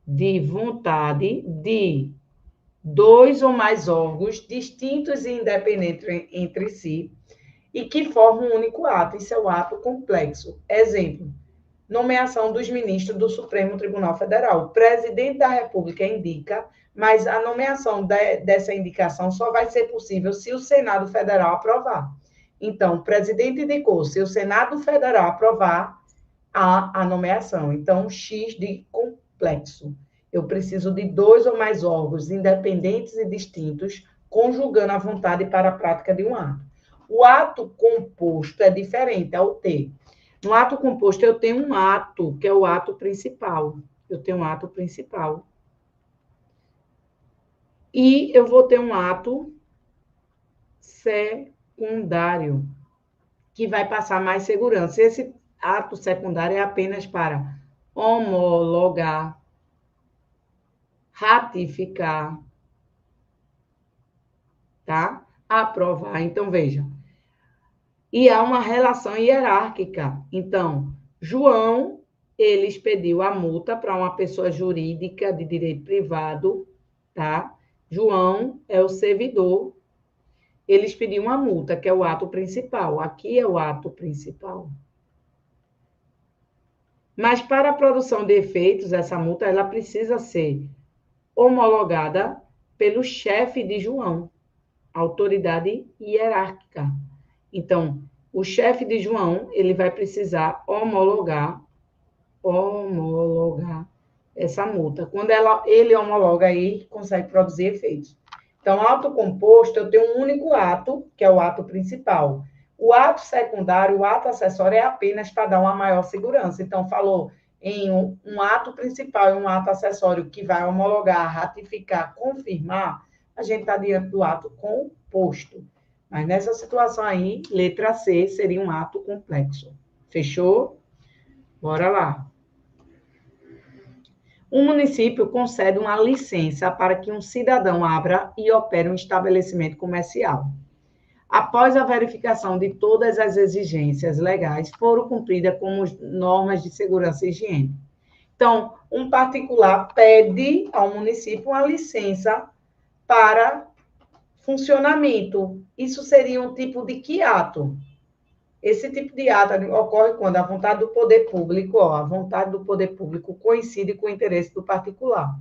A: de vontade de dois ou mais órgãos distintos e independentes entre si e que formam um único ato. Isso é o ato complexo. Exemplo, nomeação dos ministros do Supremo Tribunal Federal. O presidente da República indica, mas a nomeação dessa indicação só vai ser possível se o Senado Federal aprovar. Então, o presidente indicou, se o Senado Federal aprovar a nomeação. Então, X de complexo. Eu preciso de dois ou mais órgãos independentes e distintos, conjugando a vontade para a prática de um ato. O ato composto é diferente, é o T. No ato composto, eu tenho um ato, que é o ato principal. Eu tenho um ato principal. E eu vou ter um ato secundário, que vai passar mais segurança. Esse ato secundário é apenas para homologar, ratificar, tá? Aprovar. Então, veja. E há uma relação hierárquica. Então, João, ele expediu a multa para uma pessoa jurídica de direito privado, tá? João é o servidor. Ele expediu uma multa, que é o ato principal. Aqui é o ato principal. Mas para a produção de efeitos, essa multa ela precisa ser homologada pelo chefe de João, autoridade hierárquica. Então, o chefe de João, ele vai precisar homologar essa multa. Quando ele homologa aí, consegue produzir efeitos. Então, ato composto, eu tenho um único ato, que é o ato principal. O ato secundário, o ato acessório, é apenas para dar uma maior segurança. Então, falou em um ato principal e um ato acessório que vai homologar, ratificar, confirmar, a gente está diante do ato composto. Mas nessa situação aí, letra C seria um ato complexo. Fechou? Bora lá. Um município concede uma licença para que um cidadão abra e opere um estabelecimento comercial. Após a verificação de todas as exigências legais, foram cumpridas como normas de segurança e higiene. Então, um particular pede ao município uma licença para funcionamento. Isso seria um tipo de que ato? Esse tipo de ato ocorre quando a vontade do poder público, a vontade do poder público coincide com o interesse do particular,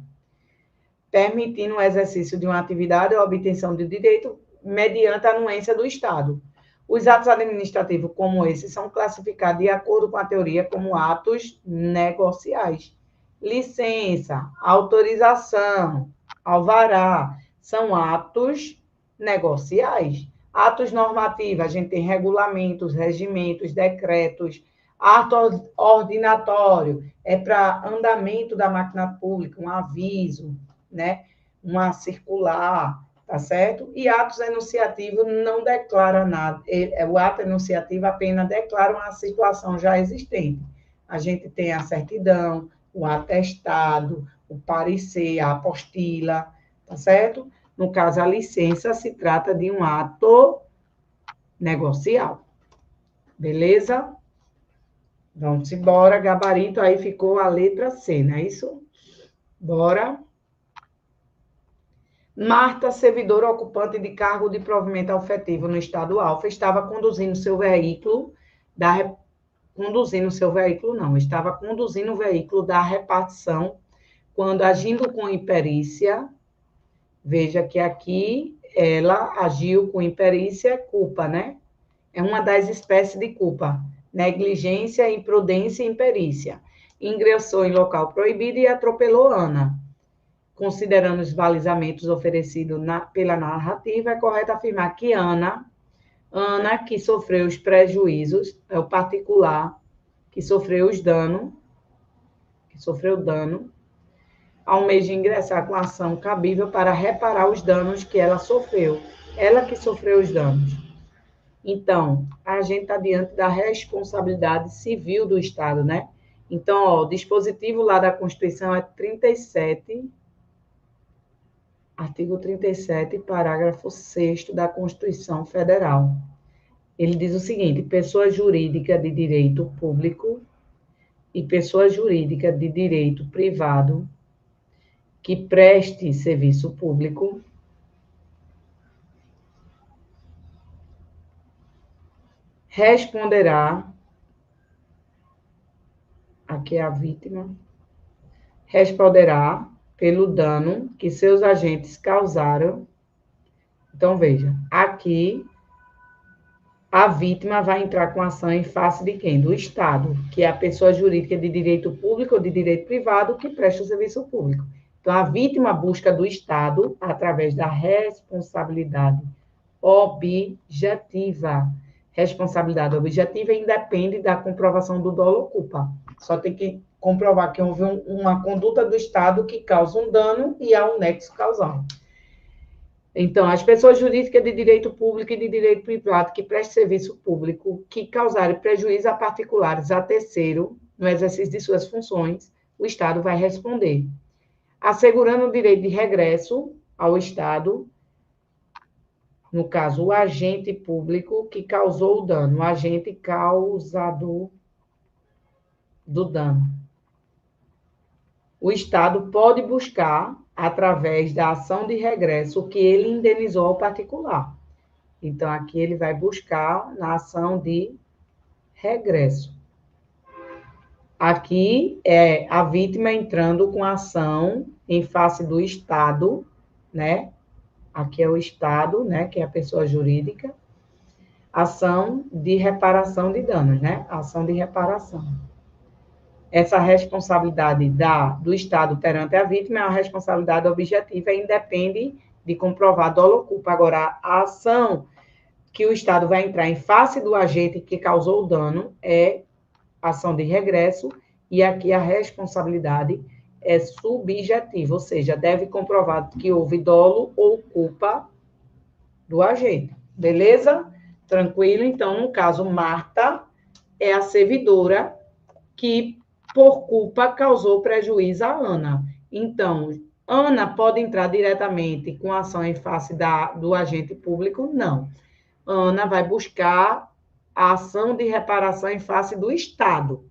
A: permitindo o exercício de uma atividade ou obtenção de direito mediante a anuência do Estado. Os atos administrativos como esse são classificados de acordo com a teoria como atos negociais. Licença, autorização, alvará, são atos negociais. Atos normativos, a gente tem regulamentos, regimentos, decretos. Ato ordinatório é para andamento da máquina pública, um aviso, né? Uma circular, tá certo? E atos enunciativos não declara nada. O ato enunciativo apenas declara uma situação já existente. A gente tem a certidão, o atestado, o parecer, a apostila, tá certo? No caso, a licença se trata de um ato negocial. Beleza? Vamos embora, gabarito, aí ficou a letra C, não é isso? Bora. Marta, servidora ocupante de cargo de provimento afetivo no estado Alfa, estava conduzindo o veículo da repartição quando, agindo com imperícia, veja que aqui ela agiu com imperícia, culpa, né? É uma das espécies de culpa. Negligência, imprudência e imperícia. Ingressou em local proibido e atropelou Ana. Considerando os balizamentos oferecidos pela narrativa, é correto afirmar que Ana, que sofreu os prejuízos, é o particular que sofreu dano, almeja ingressar com ação cabível para reparar os danos que ela sofreu. Ela que sofreu os danos. Então, a gente está diante da responsabilidade civil do Estado, né? Então, ó, o dispositivo lá da Constituição é 37, artigo 37, parágrafo 6º da Constituição Federal. Ele diz o seguinte: pessoa jurídica de direito público e pessoa jurídica de direito privado que preste serviço público responderá, aqui é a vítima, responderá pelo dano que seus agentes causaram. Então, veja, aqui a vítima vai entrar com ação em face de quem? Do Estado, que é a pessoa jurídica de direito público ou de direito privado que presta o serviço público. Então, a vítima busca do Estado através da responsabilidade objetiva. Responsabilidade objetiva independe da comprovação do dolo ou culpa. Só tem que comprovar que houve uma conduta do Estado que causa um dano e há um nexo causal. Então, as pessoas jurídicas de direito público e de direito privado que prestem serviço público, que causarem prejuízo a particulares, a terceiro, no exercício de suas funções, o Estado vai responder, assegurando o direito de regresso ao Estado, no caso, o agente público que causou o dano, o agente causador do dano. O Estado pode buscar, através da ação de regresso, o que ele indenizou ao particular. Então, aqui ele vai buscar na ação de regresso. Aqui é a vítima entrando com ação em face do Estado, né? Aqui é o Estado, né? Que é a pessoa jurídica. Ação de reparação de danos, né? Ação de reparação. Essa responsabilidade do Estado perante a vítima é uma responsabilidade objetiva e independe de comprovar dolo ou culpa. Agora, a ação que o Estado vai entrar em face do agente que causou o dano é ação de regresso, e aqui a responsabilidade é subjetiva, ou seja, deve comprovar que houve dolo ou culpa do agente. Beleza? Tranquilo? Então, no caso, Marta é a servidora que, por culpa, causou prejuízo a Ana. Então, Ana pode entrar diretamente com ação em face do agente público? Não. Ana vai buscar a ação de reparação em face do Estado,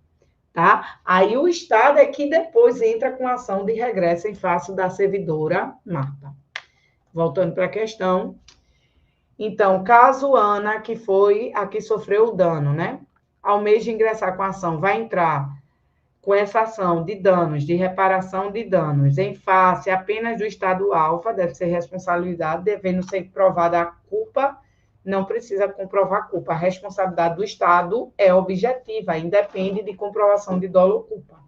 A: tá? Aí o Estado é que depois entra com ação de regresso em face da servidora Marta. Voltando para a questão. Então, caso Ana, que foi a que sofreu o dano, né? Ao mesmo de ingressar com a ação, vai entrar com essa ação de danos, de reparação de danos, em face apenas do Estado alfa, deve ser responsabilidade, devendo ser provada a culpa, não precisa comprovar a culpa. A responsabilidade do Estado é objetiva, independe de comprovação de dolo ou culpa.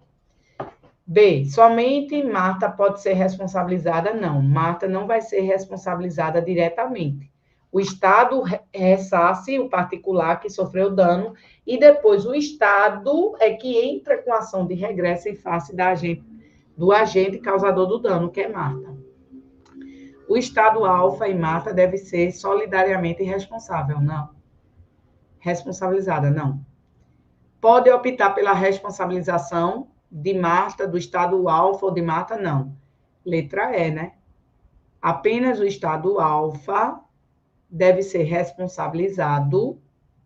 A: B, somente Marta pode ser responsabilizada? Não, Marta não vai ser responsabilizada diretamente. O Estado ressarce o particular que sofreu dano e depois o Estado é que entra com ação de regresso em face do agente causador do dano, que é Marta. O Estado alfa e Marta deve ser solidariamente responsável, não. Responsabilizada, não. Pode optar pela responsabilização de Marta, do Estado alfa ou de Marta, não. Letra E, né? Apenas o Estado alfa deve ser responsabilizado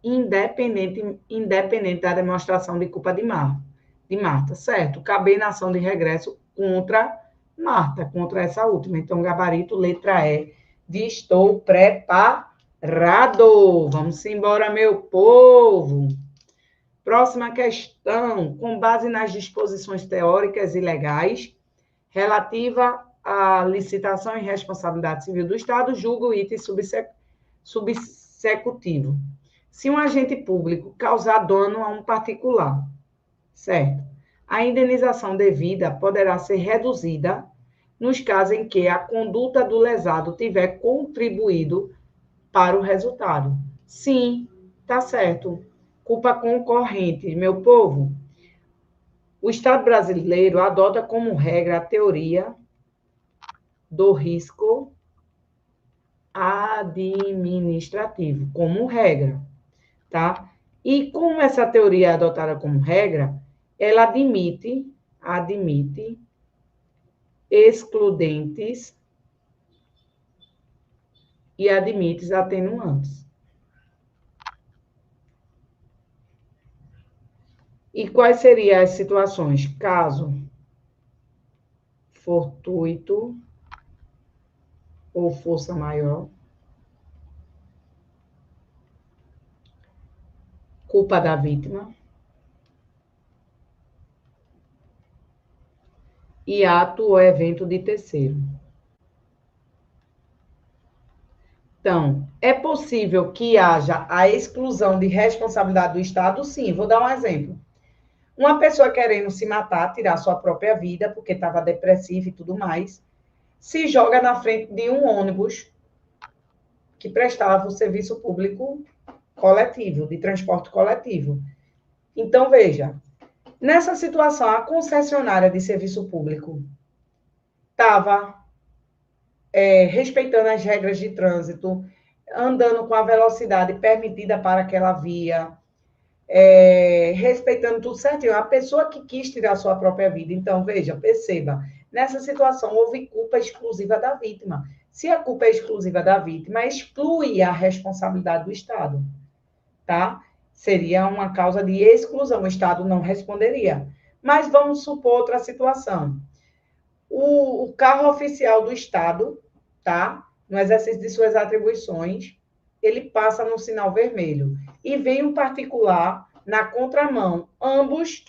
A: independente da demonstração de culpa de Marta, certo? Caber na ação de regresso contra Marta, contra essa última. Então, gabarito, letra E, de estou preparado. Vamos embora, meu povo. Próxima questão. Com base nas disposições teóricas e legais relativa à licitação e responsabilidade civil do Estado, julga o item subsecutivo. Se um agente público causar dano a um particular, certo? A indenização devida poderá ser reduzida nos casos em que a conduta do lesado tiver contribuído para o resultado. Sim, tá certo. Culpa concorrente, meu povo. O Estado brasileiro adota como regra a teoria do risco administrativo, como regra. tá? E como essa teoria é adotada como regra, ela admite excludentes e admite atenuantes. E quais seriam as situações? Caso fortuito ou força maior, culpa da vítima e ato ou evento de terceiro. Então, é possível que haja a exclusão de responsabilidade do Estado? Sim, vou dar um exemplo. Uma pessoa querendo se matar, tirar sua própria vida, porque estava depressiva e tudo mais, se joga na frente de um ônibus que prestava o serviço público coletivo, de transporte coletivo. Então, veja, nessa situação, a concessionária de serviço público estava respeitando as regras de trânsito, andando com a velocidade permitida para aquela via, respeitando tudo certinho. A pessoa que quis tirar sua própria vida. Então, veja, perceba, nessa situação houve culpa exclusiva da vítima. Se a culpa é exclusiva da vítima, exclui a responsabilidade do Estado, tá? Seria uma causa de exclusão, o Estado não responderia. Mas vamos supor outra situação. O carro oficial do Estado, tá? No exercício de suas atribuições, ele passa no sinal vermelho. E vem um particular na contramão. Ambos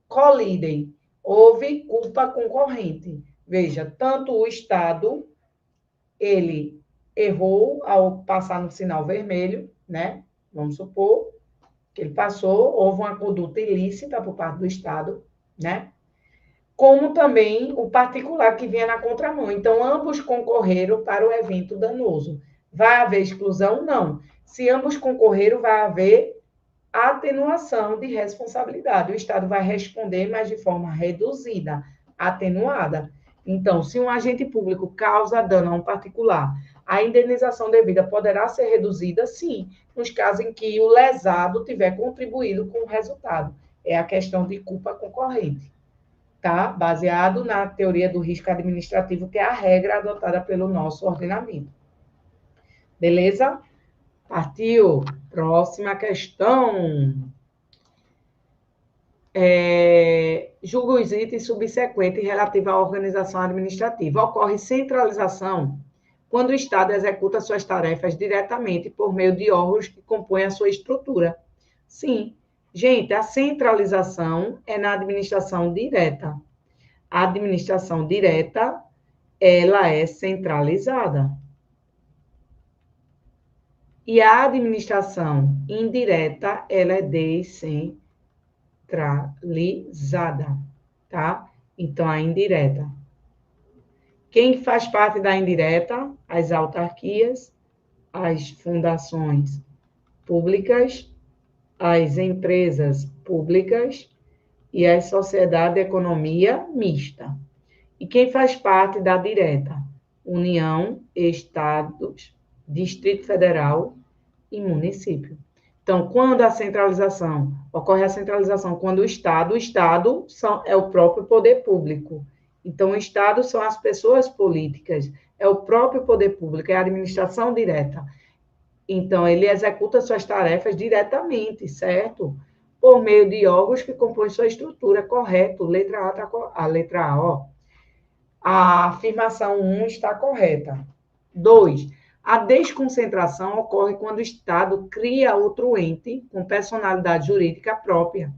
A: colidem. Houve culpa concorrente. Veja, tanto o Estado, ele errou ao passar no sinal vermelho, né? Vamos supor que ele passou, houve uma conduta ilícita por parte do Estado, né? Como também o particular que vinha na contramão. Então, ambos concorreram para o evento danoso. Vai haver exclusão? Não. Se ambos concorreram, vai haver atenuação de responsabilidade. O Estado vai responder, mas de forma reduzida, atenuada. Então, se um agente público causa dano a um particular, a indenização devida poderá ser reduzida, sim, nos casos em que o lesado tiver contribuído com o resultado. É a questão de culpa concorrente, tá? Baseado na teoria do risco administrativo, que é a regra adotada pelo nosso ordenamento. Beleza? Partiu. Próxima questão. Julga os itens subsequentes relativos à organização administrativa. Ocorre centralização quando o Estado executa suas tarefas diretamente por meio de órgãos que compõem a sua estrutura. Sim. Gente, a centralização é na administração direta. A administração direta, ela é centralizada. E a administração indireta, ela é descentralizada, tá? Então, a indireta. Quem faz parte da indireta? As autarquias, as fundações públicas, as empresas públicas e as sociedades de economia mista. E quem faz parte da direta? União, Estados, Distrito Federal e município. Então, quando a centralização, ocorre a centralização quando o Estado é o próprio poder público. Então, o Estado são as pessoas políticas, é o próprio poder público, é a administração direta. Então, ele executa suas tarefas diretamente, certo? Por meio de órgãos que compõem sua estrutura, correto? Letra A, a letra A, ó. A afirmação 1 está correta. 2. A desconcentração ocorre quando o Estado cria outro ente com personalidade jurídica própria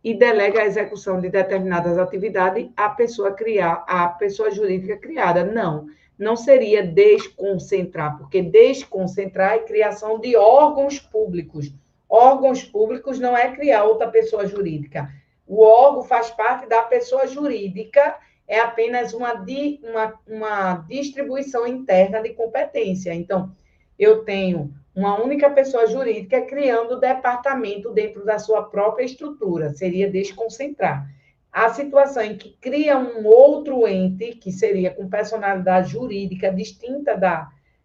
A: e delega a execução de determinadas atividades à pessoa jurídica criada. Não seria desconcentrar, porque desconcentrar é criação de órgãos públicos. Órgãos públicos não é criar outra pessoa jurídica. O órgão faz parte da pessoa jurídica, é apenas uma distribuição interna de competência. Então, eu tenho uma única pessoa jurídica criando o departamento dentro da sua própria estrutura, seria desconcentrar. A situação em que cria um outro ente, que seria com personalidade jurídica distinta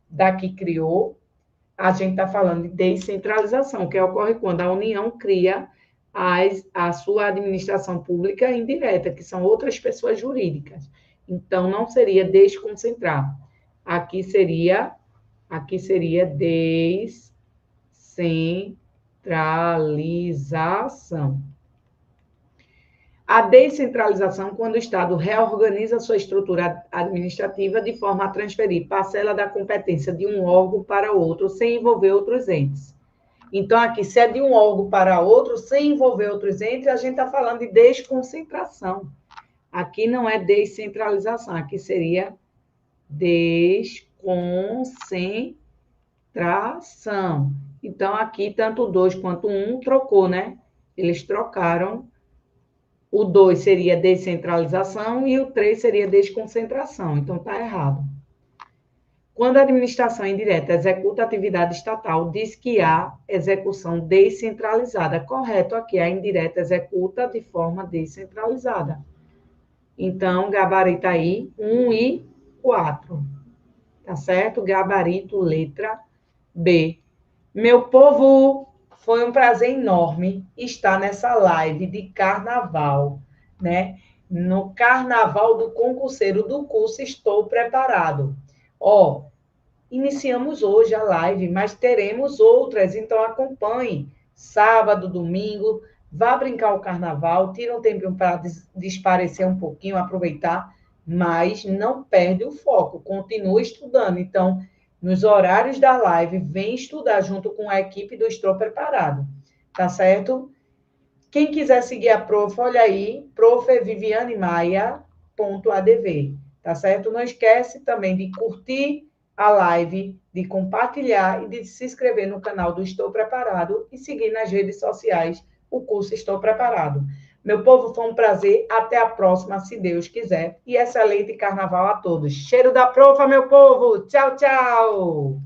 A: da que criou, a gente está falando de descentralização, que ocorre quando a União cria a sua administração pública indireta, que são outras pessoas jurídicas. Então, não seria desconcentrar. Aqui seria descentralização. A descentralização, quando o Estado reorganiza sua estrutura administrativa de forma a transferir parcela da competência de um órgão para outro, sem envolver outros entes. Então, aqui, se é de um órgão para outro, sem envolver outros entes, a gente está falando de desconcentração. Aqui não é descentralização, aqui seria desconcentração. Então, aqui, tanto o 2 quanto o 1 trocou, né? Eles trocaram. O 2 seria descentralização e o 3 seria desconcentração. Então, está errado. Quando a administração indireta executa atividade estatal, diz que há execução descentralizada. Correto, aqui a indireta executa de forma descentralizada. Então, gabarito aí, 1 e 4. Tá certo? Gabarito, letra B. Meu povo, foi um prazer enorme estar nessa live de carnaval, né? No carnaval do concurseiro do curso Estou Preparado. Ó, iniciamos hoje a live, mas teremos outras, então acompanhe. Sábado, domingo, vá brincar o carnaval, tira um tempinho para desaparecer um pouquinho, aproveitar, mas não perde o foco, continua estudando. Então, nos horários da live, vem estudar junto com a equipe do Estou Preparado, tá certo? Quem quiser seguir a prof, olha aí, profvivianemaia.adv, tá certo? Não esquece também de curtir a live, de compartilhar e de se inscrever no canal do Estou Preparado e seguir nas redes sociais o curso Estou Preparado. Meu povo, foi um prazer. Até a próxima, se Deus quiser. E excelente carnaval a todos. Cheiro da profa, meu povo. Tchau, tchau.